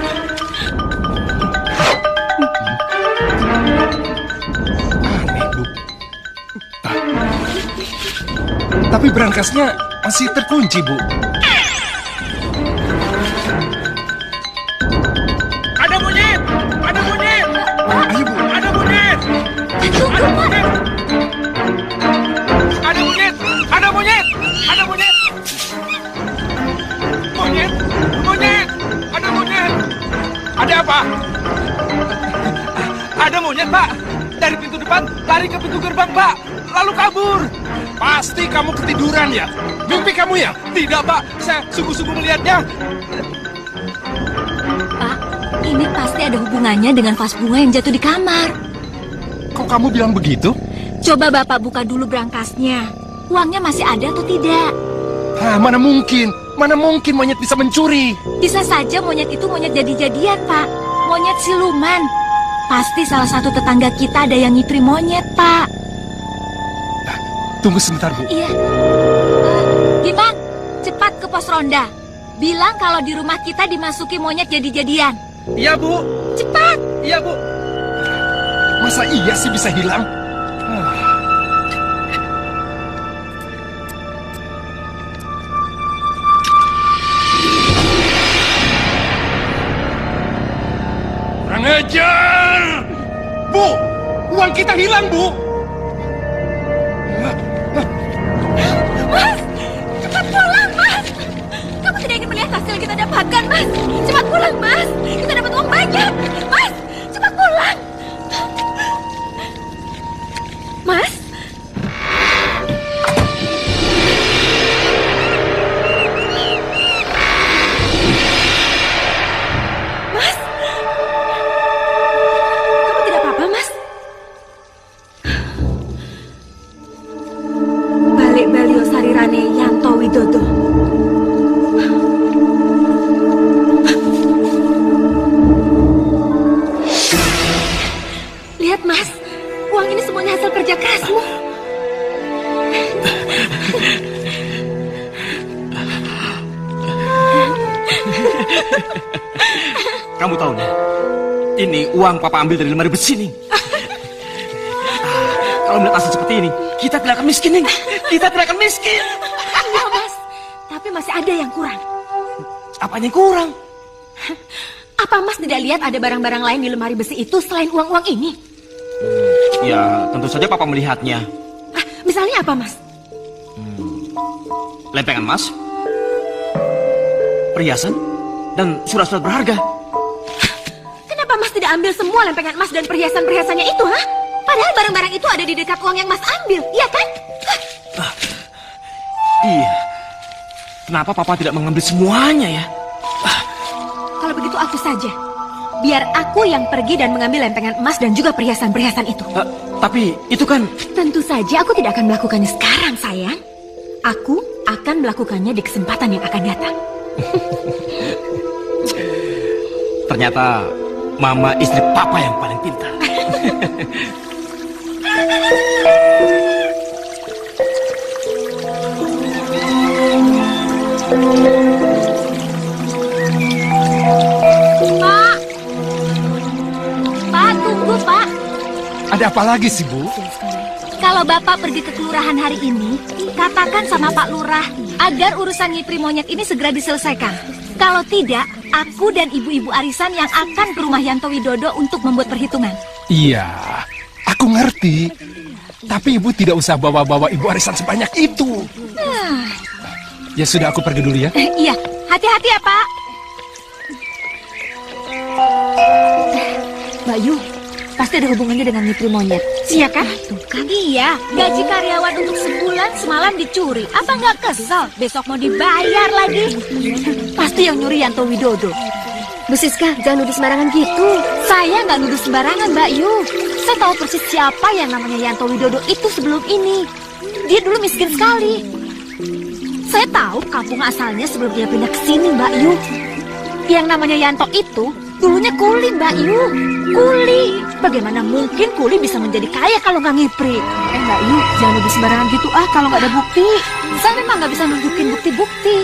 Tapi berangkasnya masih terkunci, Bu. Ada monyet! Ada monyet! Ayo, Bu. Ada monyet! Ada monyet! Ada monyet! Ada monyet! Ada monyet! Monyet! Monyet! Ada monyet! Ada apa? Ada monyet, Pak! Dari pintu depan, lari ke pintu gerbang, Pak! Lalu kabur! Pasti kamu ketiduran ya? Mimpi kamu ya? Tidak, Pak! Saya sungguh-sungguh melihatnya! Pak, ini pasti ada hubungannya dengan vas bunga yang jatuh di kamar. Kok kamu bilang begitu? Coba Bapak buka dulu berangkasnya. Uangnya masih ada atau tidak? Mana mungkin? Mana mungkin monyet bisa mencuri? Bisa saja monyet itu monyet jadi-jadian, Pak. Monyet siluman. Pasti salah satu tetangga kita ada yang ngipri monyet, Pak. Tunggu sebentar, Bu. Iya. Gimbang, cepat ke pos ronda. Bilang kalau di rumah kita dimasuki monyet jadi-jadian. Iya, Bu. Cepat. Iya, Bu. Masa iya sih bisa hilang? Kurang ajar! Bu, uang kita hilang, Bu. Mas, cepat pulang, Mas. Kamu tidak ingin melihat hasil yang kita dapatkan, Mas. Cepat pulang, Mas. Kita dapat uang banyak. Mas, cepat pulang. Mas? Mas? Kamu tidak apa-apa, Mas? Balik Balio Sarirane Yanto Widodo. Lihat, Mas, uang ini semuanya hasil kerja kerasmu. Kamu tahu nih, ini uang Papa ambil dari lemari besi nih. Kalau melihat hasil seperti ini, kita tidak akan miskin nih. Kita tidak akan miskin. Iya, Mas. Tapi masih ada yang kurang. Apanya yang kurang? Apa Mas tidak lihat ada barang-barang lain di lemari besi itu selain uang-uang ini? Ya, tentu saja Papa melihatnya. Misalnya apa, Mas? Lempengan emas, perhiasan, dan surat-surat berharga. Kenapa Mas tidak ambil semua lempengan emas dan perhiasan-perhiasannya itu, ha? Padahal barang-barang itu ada di dekat uang yang Mas ambil, iya kan? Iya. Kenapa Papa tidak mengambil semuanya ya? Kalau begitu aku saja. Biar aku yang pergi dan mengambil lempengan emas dan juga perhiasan-perhiasan itu. Tapi itu kan... Tentu saja aku tidak akan melakukannya sekarang, sayang. Aku akan melakukannya di kesempatan yang akan datang. Ternyata Mama istri Papa yang paling pintar. Pak! Ada apa lagi sih, Bu? Kalau Bapak pergi ke kelurahan hari ini, katakan sama Pak Lurah agar urusan Nyipri monyet ini segera diselesaikan. Kalau tidak, aku dan ibu-ibu arisan yang akan ke rumah Yanto Widodo untuk membuat perhitungan. Iya, aku ngerti. Tapi Ibu tidak usah bawa-bawa ibu arisan sebanyak itu. Ya sudah, aku pergi dulu ya. Iya, hati-hati ya, Pak. Mbak Yu, pasti ada hubungannya dengan Nyipri monyet. Iya kan? Tuh kan. Iya, gaji karyawan untuk sebulan semalam dicuri. Apa nggak kesel? Besok mau dibayar lagi. Pasti yang nyuri Yanto Widodo. Bu Siska, jangan nuduh sembarangan gitu. Saya nggak nuduh sembarangan, Mbak Yu. Saya tahu persis siapa yang namanya Yanto Widodo itu sebelum ini. Dia dulu miskin sekali. Saya tahu kampung asalnya sebelum dia pindah ke sini, Mbak Yu. Yang namanya Yanto itu dulunya kuli, Mbak Yu. Kuli. Bagaimana mungkin kuli bisa menjadi kaya kalau nggak ngipri? Mbak Yu, jangan nuduh sembarangan gitu kalau nggak ada bukti. Saya memang nggak bisa nunjukin bukti-bukti.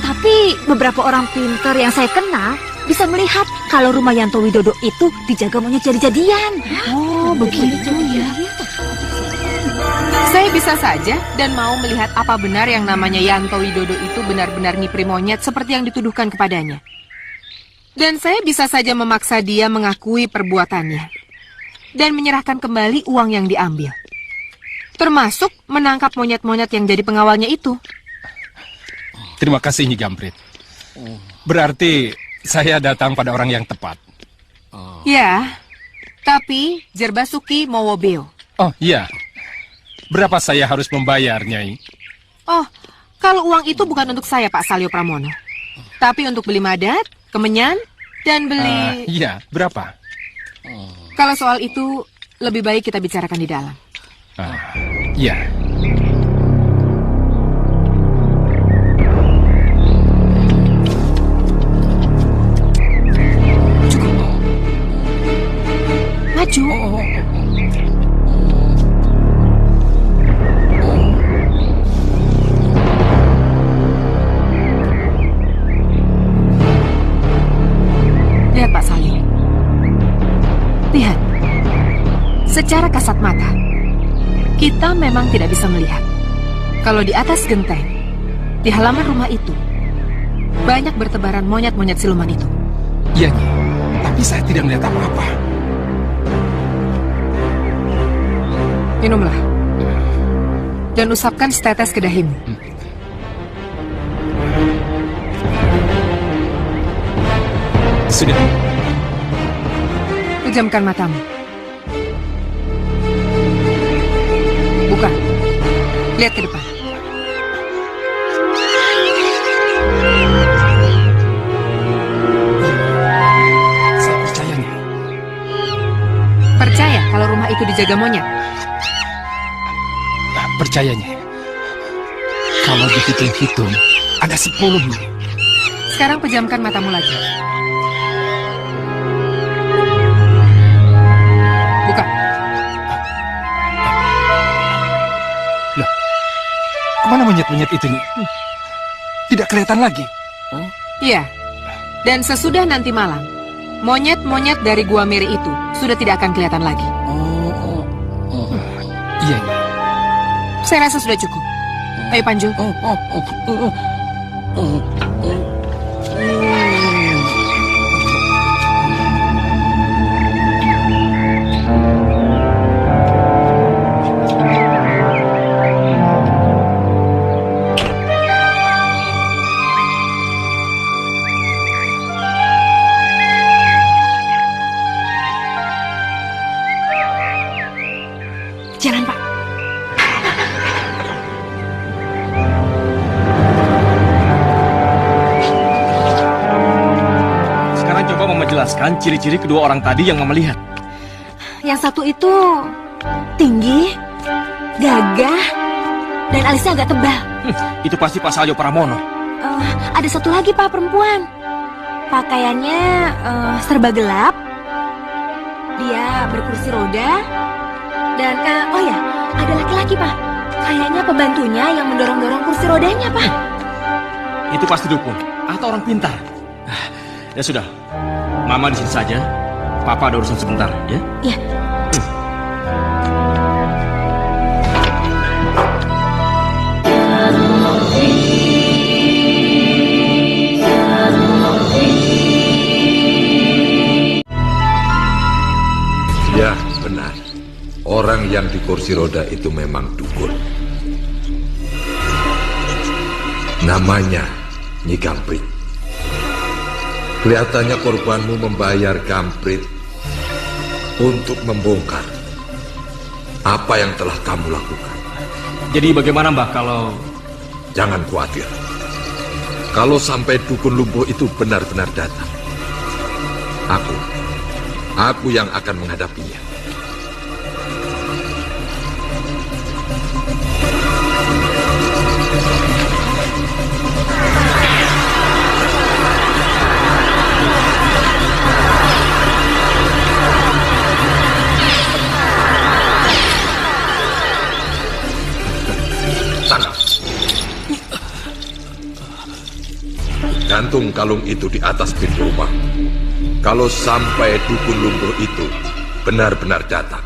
Tapi beberapa orang pintar yang saya kenal bisa melihat kalau rumah Yanto Widodo itu dijaga monyet jadi-jadian. Oh, begitu ya. Saya bisa saja dan mau melihat apa benar yang namanya Yanto Widodo itu benar-benar ngipri monyet seperti yang dituduhkan kepadanya. Dan saya bisa saja memaksa dia mengakui perbuatannya dan menyerahkan kembali uang yang diambil. Termasuk menangkap monyet-monyet yang jadi pengawalnya itu. Terima kasih, Nyi Gamprit. Berarti saya datang pada orang yang tepat. Ya, tapi Jerbasuki Mowobeo. Oh, iya. Berapa saya harus membayar, Nyai? Oh, kalau uang itu bukan untuk saya, Pak Salyo Pramono. Tapi untuk beli madat, kemenyan, dan beli... Iya, berapa? Kalau soal itu, lebih baik kita bicarakan di dalam. Iya. Maju. Lihat Pak Salyo. Lihat. Secara kasat mata, kita memang tidak bisa melihat. Kalau di atas genteng, di halaman rumah itu, banyak bertebaran monyet-monyet siluman itu. Iya, Nyi. Tapi saya tidak melihat apa-apa. Minumlah. Dan usapkan setetes ke dahimu. Sudah. Pejamkan matamu. Buka. Lihat ke depan. Saya percaya, Nyi. Percaya kalau rumah itu dijaga monyet? Percayanya. Kalau dihitung-hitung, ada 10, Nyi. Sekarang pejamkan matamu lagi. Buka. Loh, kemana monyet-monyet itu, Nyi? Tidak kelihatan lagi. Iya. Dan sesudah nanti malam, monyet-monyet dari Gua Miri itu sudah tidak akan kelihatan lagi. Iya, Nyi. Saya rasa sudah cukup. Ayo Panju. Jalan, Pak. Sekarang coba Mama jelaskan ciri-ciri kedua orang tadi yang Mama lihat. Yang satu itu tinggi, gagah, dan alisnya agak tebal. Itu pasti Pak Salyo Pramono. Ada satu lagi, Pak, perempuan. Pakaiannya serba gelap. Dia berkursi roda. Dan, oh ya, ada laki-laki, Pak. Kayaknya pembantunya yang mendorong-dorong kursi rodanya, Pak. Itu pasti dukun atau orang pintar. Ya sudah, Mama di sini saja. Papa ada urusan sebentar, ya? Iya. Orang yang di kursi roda itu memang dukun. Namanya Nyi Gamprit. Kelihatannya korbanmu membayar Gamprit untuk membongkar apa yang telah kamu lakukan. Jadi bagaimana Mbah kalau... Jangan khawatir. Kalau sampai dukun lumpuh itu benar-benar datang, aku yang akan menghadapinya. Gantung kalung itu di atas pintu rumah. Kalau sampai dukun lumpuh itu benar-benar datang,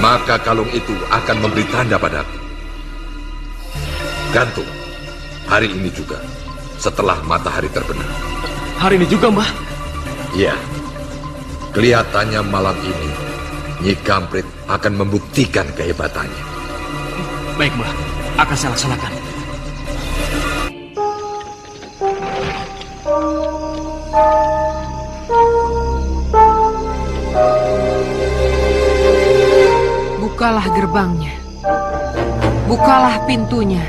maka kalung itu akan memberi tanda padaku. Gantung hari ini juga, setelah matahari terbenam. Hari ini juga, Mbah? Iya. Kelihatannya malam ini Nyi Gamprit akan membuktikan kehebatannya. Baik, Mbah. Akan saya laksanakan. Bukalah gerbangnya. Bukalah pintunya.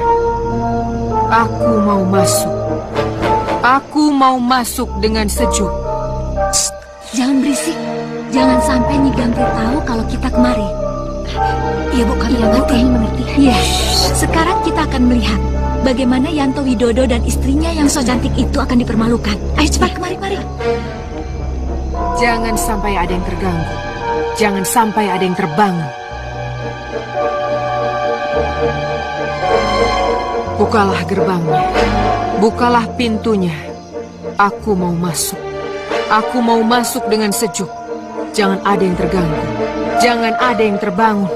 Aku mau masuk. Aku mau masuk dengan sejuk. Jangan berisik. Jangan sampai Nyi Gamprit tahu kalau kita kemari. Iya, Bu, kami mengerti. Iya. Sekarang kita akan melihat bagaimana Yanto Widodo dan istrinya yang so cantik itu akan dipermalukan. Ayo cepat kemari. Jangan sampai ada yang terganggu. Jangan sampai ada yang terbangun. Bukalah gerbangnya. Bukalah pintunya. Aku mau masuk. Aku mau masuk dengan sejuk. Jangan ada yang terganggu. Jangan ada yang terbangun.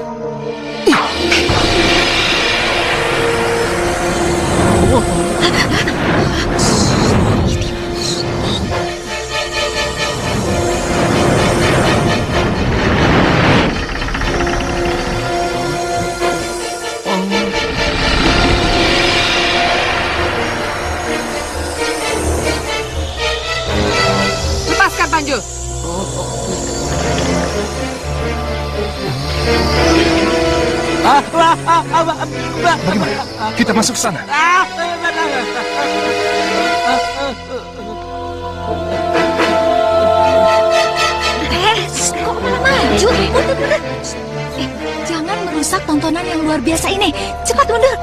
Lepaskan Panju. Bagaimana? Kita masuk ke sana. Kok malah maju? Mundur. Jangan merusak tontonan yang luar biasa ini. Cepat mundur.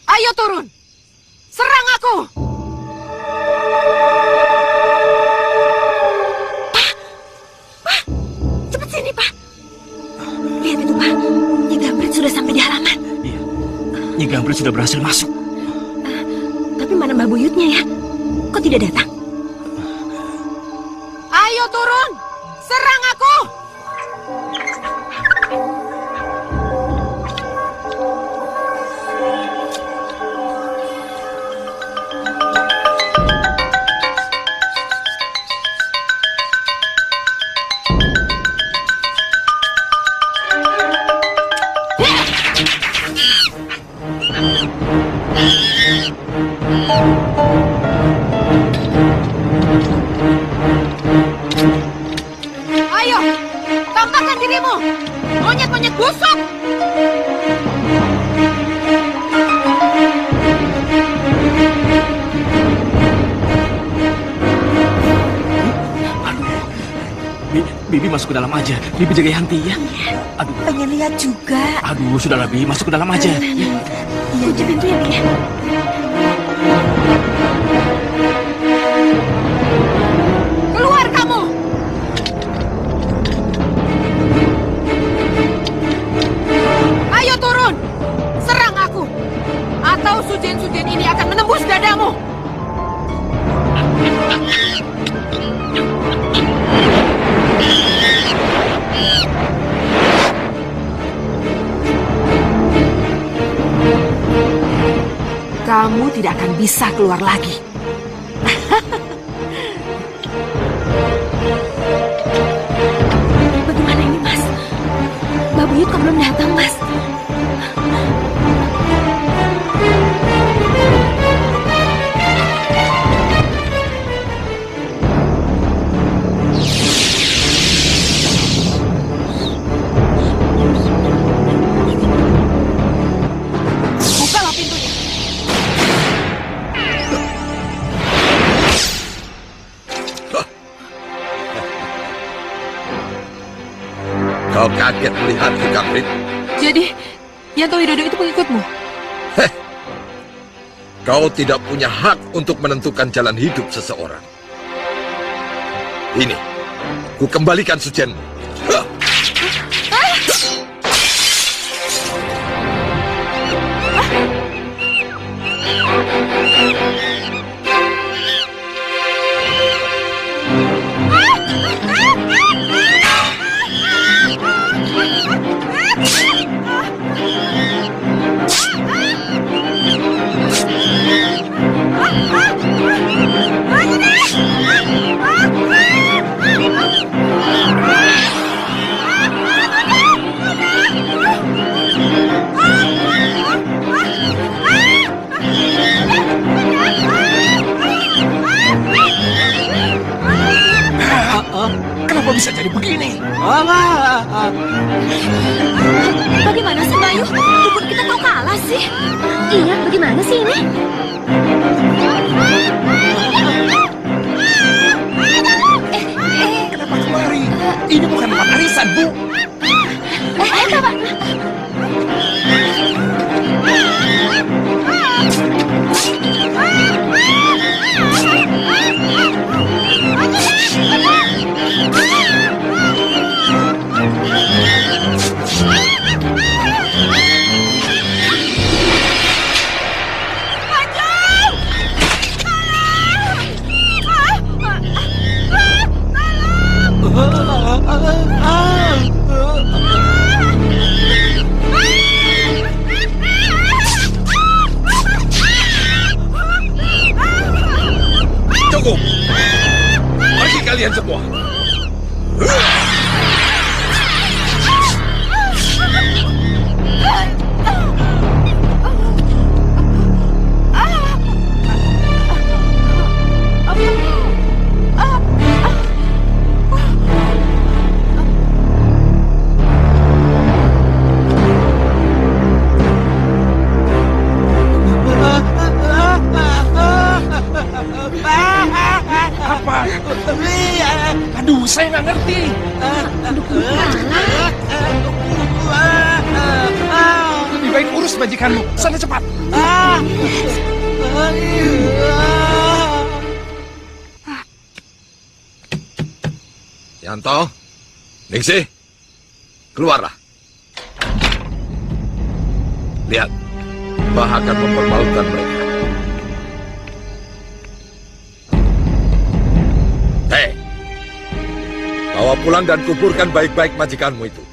Ayo turun. Serang aku. Pak, cepat sini, Pak. Lihat itu, Pak. Nyi Gamprit sudah sampai di halaman. Iya. Nyi Gamprit sudah berhasil masuk. Tapi mana Mbak Buyutnya ya? Kok tidak datang? Ayo turun. Serang aku. Ayo, tampakkan dirimu. Monyet-monyet busuk. Bibi masuk ke dalam aja. Bibi jaga Yanti ya. Aduh. Pengen lihat juga. Aduh, sudahlah Bibi, masuk ke dalam aja. Kunci pintu ya, Bi. Keluar kamu. Ayo turun. Serang aku. Atau sujen-sujen ini akan menembus dadamu. tidak akan bisa keluar lagi. Bagaimana ini, Mas? Mbak Buyut kok belum datang, Mas? Bukalah pintunya. Kau kaget melihatku, Kamrit? Jadi, Yanto Widodo itu pengikutmu? Kau tidak punya hak untuk menentukan jalan hidup seseorang. Ini, ku kembalikan sucianmu. Kenapa bisa jadi begini? Bagaimana sih, Bayu? Dukun kita kok kalah sih? Iya, bagaimana sih ini? Kenapa kemari? Ini bukan tempat arisan, Bu. Bapak. Cukup! Pergi kalian semua! Apa? Aduh, saya nggak ngerti. Lebih baik urus majikanmu. Sana cepat. Yanto, Ningsih, keluarlah. Lihat, Mbah akan mempermalukan mereka. Hei, bawa pulang dan kuburkan baik-baik majikanmu itu.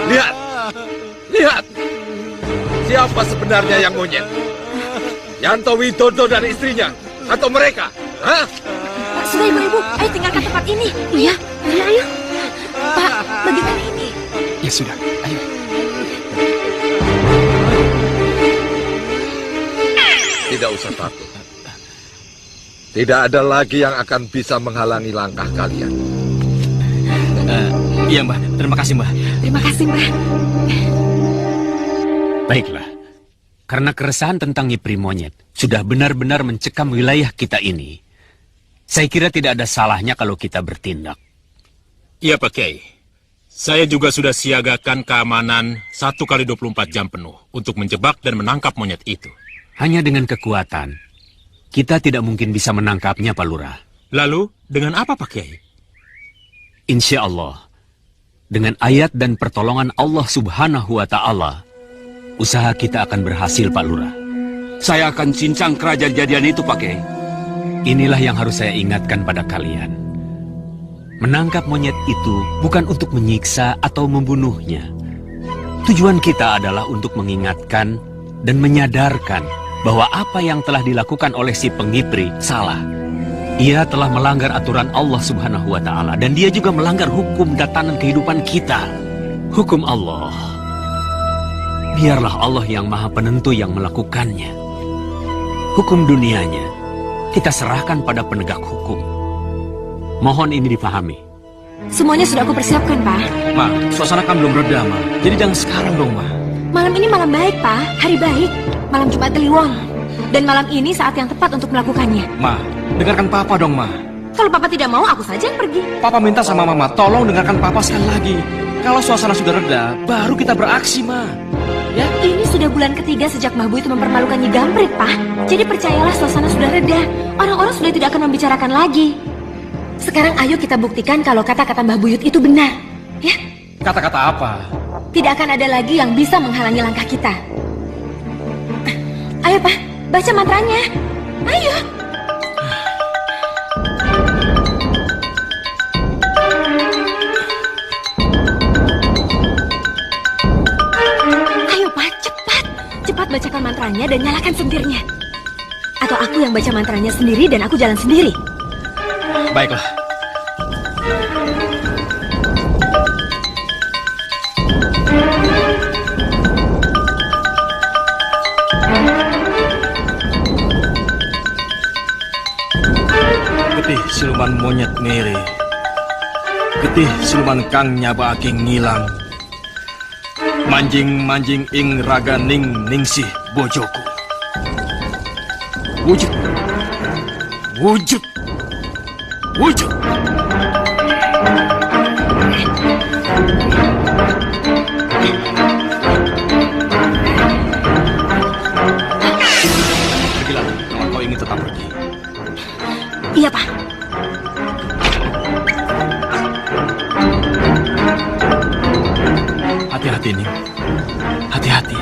Lihat, lihat. Siapa sebenarnya yang monyet? Yanto Widodo dan istrinya? Atau mereka? Hah? Pak, sudah ibu-ibu, ayo tinggalkan tempat ini. Iya, ayo. Pak, bagaimana ini? Ya sudah, ayo. Tidak usah takut. Tidak ada lagi yang akan bisa menghalangi langkah kalian. Iya, Mbah. Terima kasih, Mbah. Terima kasih, Mbah. Baiklah. Karena keresahan tentang Nyi Pri Monyet sudah benar-benar mencekam wilayah kita ini, saya kira tidak ada salahnya kalau kita bertindak. Iya, Pak Kiai. Saya juga sudah siagakan keamanan 1x24 jam penuh untuk menjebak dan menangkap monyet itu. Hanya dengan kekuatan, kita tidak mungkin bisa menangkapnya, Pak Lurah. Lalu, dengan apa Pak Kiai? Insya Allah, dengan ayat dan pertolongan Allah Subhanahu wa Ta'ala, usaha kita akan berhasil, Pak Lurah. Saya akan cincang kerajaan jadian itu, Pak Kiai. Inilah yang harus saya ingatkan pada kalian. Menangkap monyet itu bukan untuk menyiksa atau membunuhnya. Tujuan kita adalah untuk mengingatkan dan menyadarkan bahwa apa yang telah dilakukan oleh si pengipri salah. Ia telah melanggar aturan Allah Subhanahu wa Ta'ala, dan dia juga melanggar hukum tatanan kehidupan kita. Hukum Allah. Biarlah Allah yang Maha Penentu yang melakukannya. Hukum dunianya kita serahkan pada penegak hukum. Mohon ini dipahami. Semuanya sudah aku persiapkan, Pak. Ma, suasana kan belum reda, Ma. Jadi jangan sekarang dong, Ma. Malam ini malam baik, Pak. Hari baik. Malam Jumat Kliwon. Dan malam ini saat yang tepat untuk melakukannya. Ma, dengarkan Papa dong, Ma. Kalau Papa tidak mau, aku saja yang pergi. Papa minta sama Mama, tolong dengarkan Papa sekali lagi. Kalau suasana sudah reda, baru kita beraksi, Ma. Ya? Ini sudah bulan ketiga sejak Mbah Bu itu mempermalukan Nyi Gamprit, Pak. Jadi percayalah, suasana sudah reda. Orang-orang sudah tidak akan membicarakan lagi. Sekarang ayo kita buktikan kalau kata-kata Mbah Buyut itu benar. Ya? Kata-kata apa? Tidak akan ada lagi yang bisa menghalangi langkah kita. Ayo, Pak. Baca mantranya. Ayo. Ayo, Pak. Cepat. Cepat bacakan mantranya dan nyalakan sentirnya. Atau aku yang baca mantranya sendiri dan aku jalan sendiri. Baiklah. Getih siluman monyet ngere, getih siluman kang nyabake ngilang, manjing-manjing ing raga ningsih bojoku. Wujud, wujud, wujud. Pergilah kalau kau ingin tetap pergi. Iya, Pak. Hati-hati, Ning. Hati-hati.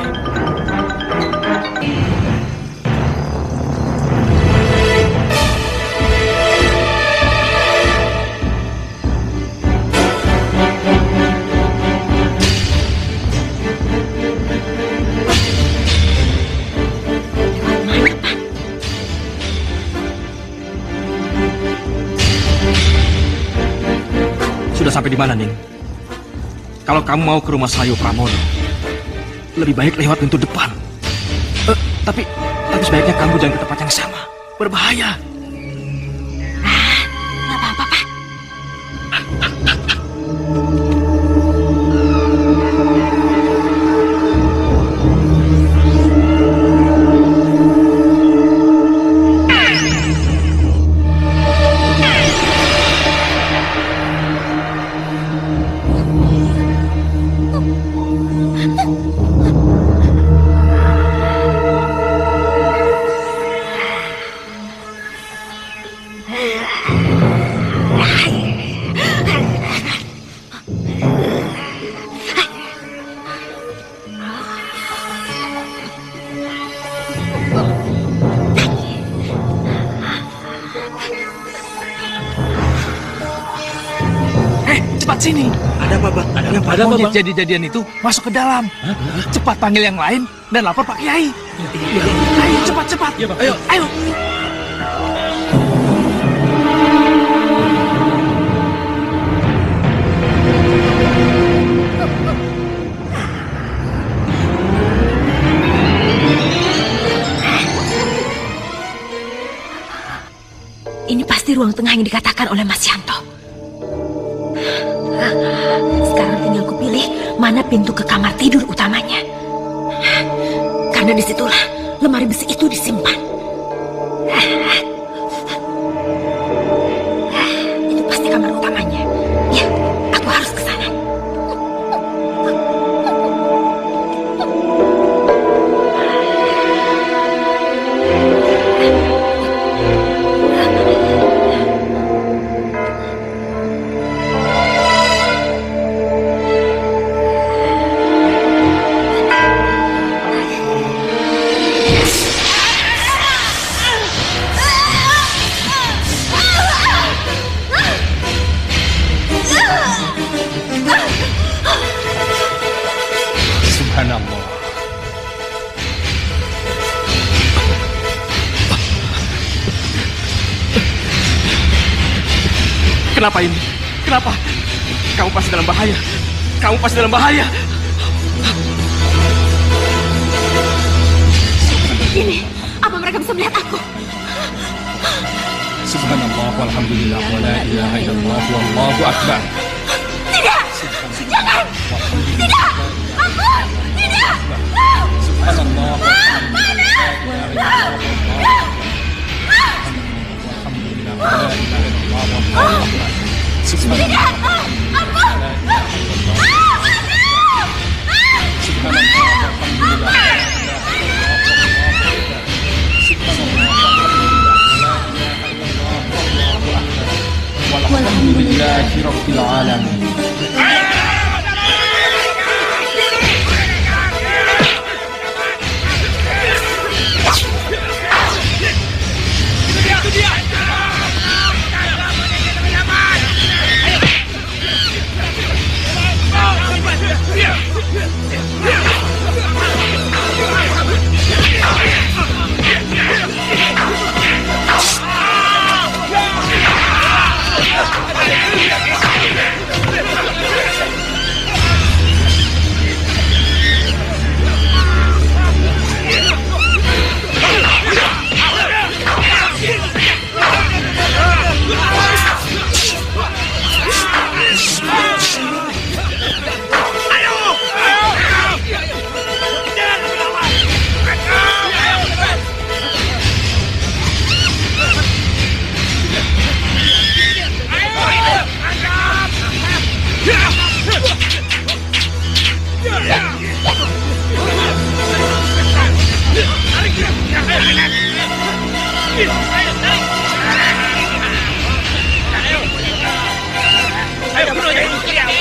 Sudah sampai di mana, Ning? Kalau kamu mau ke rumah Sayo Pramono, lebih baik lewat pintu depan. Tapi sebaiknya kamu jangan ke tempat yang sama. Berbahaya. Nggak apa-apa, Pak. Cepat sini. Ada apa, Bang? Ada monyet jadi-jadian itu masuk ke dalam. Cepat panggil yang lain dan lapor Pak Kiai. Ayo cepat. Ayo. Ini pasti ruang tengah yang dikatakan oleh Mas Yanto. Sekarang tinggal kupilih mana pintu ke kamar tidur utamanya. Karena disitulah lemari besi itu disimpan. Itu pasti kamar utamanya. Ya, aku harus ke sana. Kenapa ini? Kenapa? Kamu pasti dalam bahaya. Kamu pasti dalam bahaya. Ini, apa mereka bisa melihat aku? Subhanallah walhamdulillah wa la ilaha illallah wallahu akbar. Tidak! Jangan! Tidak! Ampun! Tidak! Subhanallah. Tidak! Ampun! Walhamdulillahi rabbil alamin.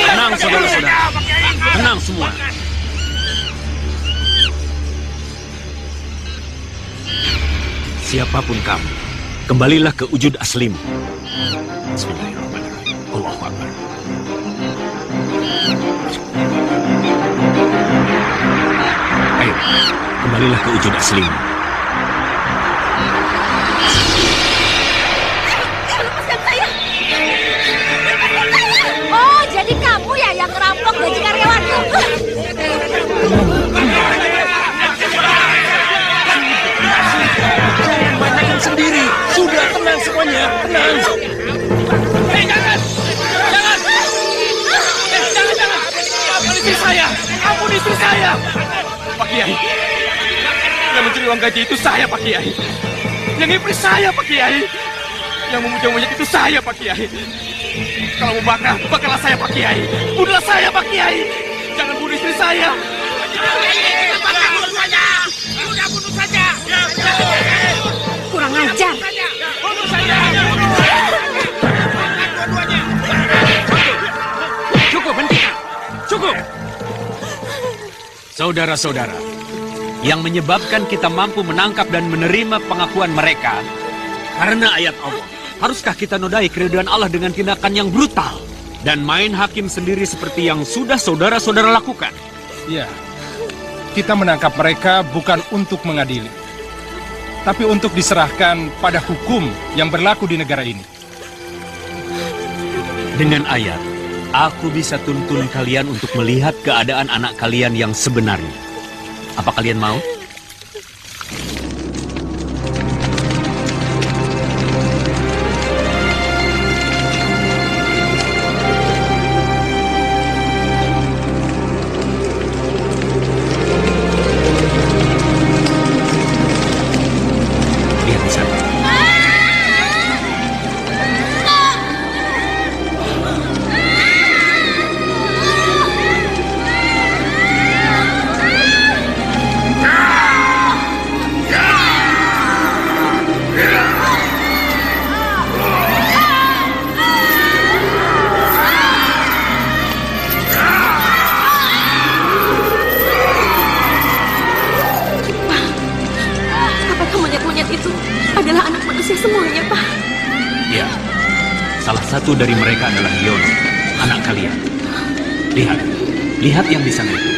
Tenang saudara-saudara, tenang semua. Siapapun kamu, kembalilah ke wujud aslimu. Bismillahirrahmanirrahim. Allahu Akbar. Ayo, kembalilah ke wujud aslimu. Lepaskan saya! Oh, jadi kamu ya yang ngerampok gaji karyawanku? Jangan main sendiri. Sudah, tenang semuanya. Tenang. Hei, jangan! Jangan! Jangan! Ampun istri saya! Ampun istri saya! Pak Kiai, yang mencuri uang gaji itu saya, Pak Kiai. Yang ngipris saya, Pak Kiai. Yang memuja monyet itu saya, Pak Kiai. Kalau mau bakar, bakarlah saya, Pak Kiai. Bunuhlah saya, Pak Kiai. Jangan bunuh istri saya. Bunuh saja! Sudah bunuh saja! Kurang ajar. Bunuh saja! Cukup, hentikan. Cukup. Saudara-saudara, yang menyebabkan kita mampu menangkap dan menerima pengakuan mereka karena ayat Allah. Haruskah kita nodai keriduan Allah dengan tindakan yang brutal dan main hakim sendiri seperti yang sudah saudara-saudara lakukan? Ya, kita menangkap mereka bukan untuk mengadili, tapi untuk diserahkan pada hukum yang berlaku di negara ini. Dengan ayat, aku bisa tuntun kalian untuk melihat keadaan anak kalian yang sebenarnya. Apa kalian mau? Lihat di sana. Apakah monyet-monyet itu adalah anak manusia semuanya, Pak? Ya, salah satu dari mereka adalah Yono, anak kalian. Lihat, lihat yang di sana itu.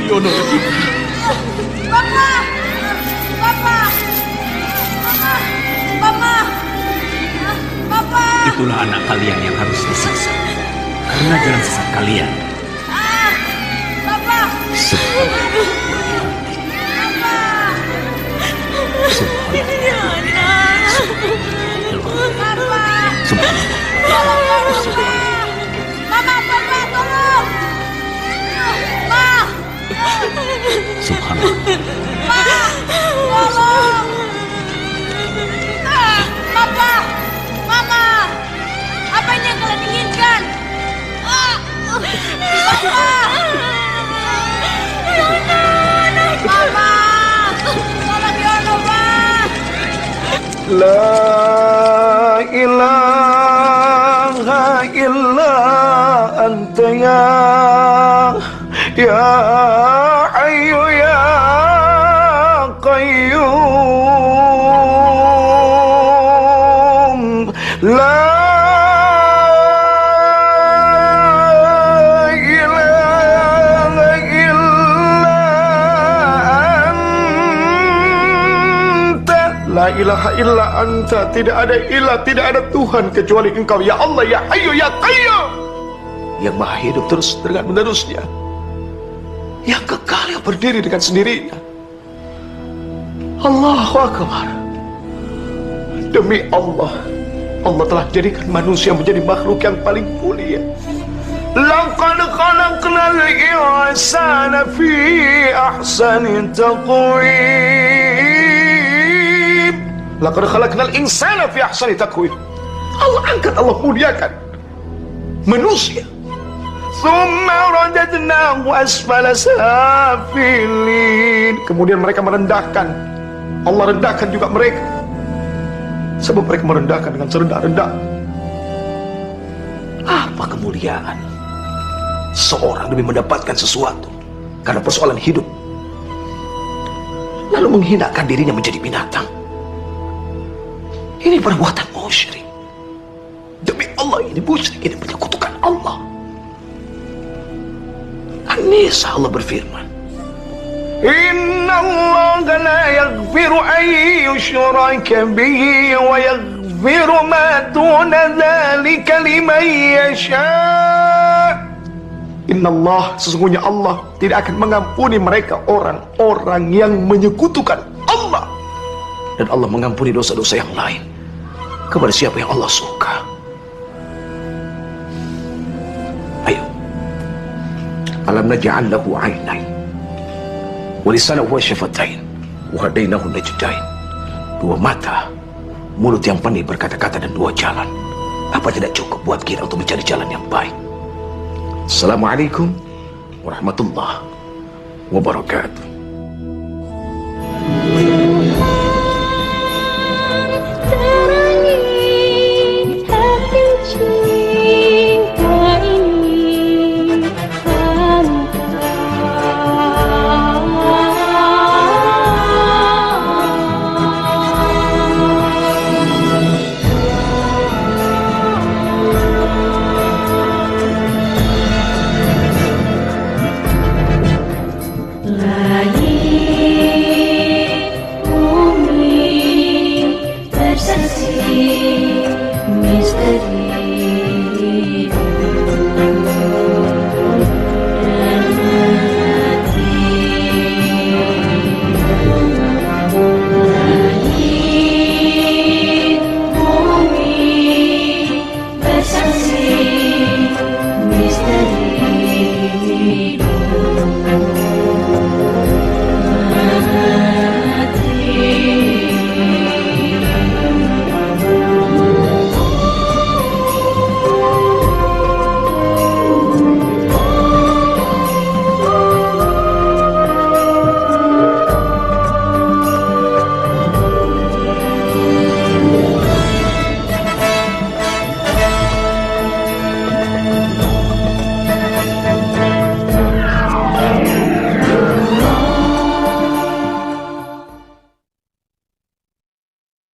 Yono lagi. Papa! Papa! Papa! Papa! Itulah anak kalian yang harus disiksa karena jalan sesat kalian. Papa! Mama, Papa, tolong! Ma! Subhanallah. Ma! Tolong! Papa! Mama! Apa yang kalian inginkan? Papa! Mama! Tolong Yono, Ma! La ilaha illa anta ya hayyu ya qayyum. La La ilaha illa anta, tidak ada ilah, tidak ada Tuhan kecuali Engkau ya Allah ya Hayyu ya Qayyum, yang maha hidup terus dengan menerusnya, yang kekal, yang berdiri dengan sendirinya. Allahu Akbar. Demi Allah, Allah telah jadikan manusia menjadi makhluk yang paling mulia. Laqad khalaqnal insana fi ahsani taqwim. Laqad khalaqnal insana fi ahsani taqwim. Allah angkat, Allah muliakan manusia. Tsumma radadnahu asfala safilin. Kemudian mereka merendahkan, Allah rendahkan juga mereka. Sebab mereka merendahkan dengan serendah-rendah. Apa kemuliaan seorang demi mendapatkan sesuatu karena persoalan hidup, lalu menghinakan dirinya menjadi binatang? Ini perbuatan musyrik. Demi Allah, ini musyrik, ini menyekutukan Allah. An-Nisa, Allah berfirman, Inna Allah la yaghfiru an yushraka bihi wa yaghfiru ma duna dzalika liman yasha. Inna Allah, sesungguhnya Allah tidak akan mengampuni mereka orang-orang yang menyekutukan Allah. Dan Allah mengampuni dosa-dosa yang lain kepada siapa yang Allah suka. Ayo, alam naj'al lahu 'ainain wa lisanan wa syafatain wa hadainahu najdain. Dua mata, mulut yang pandai berkata-kata, dan dua jalan. Apa tidak cukup buat kita untuk mencari jalan yang baik? Assalamualaikum warahmatullahi wabarakatuh.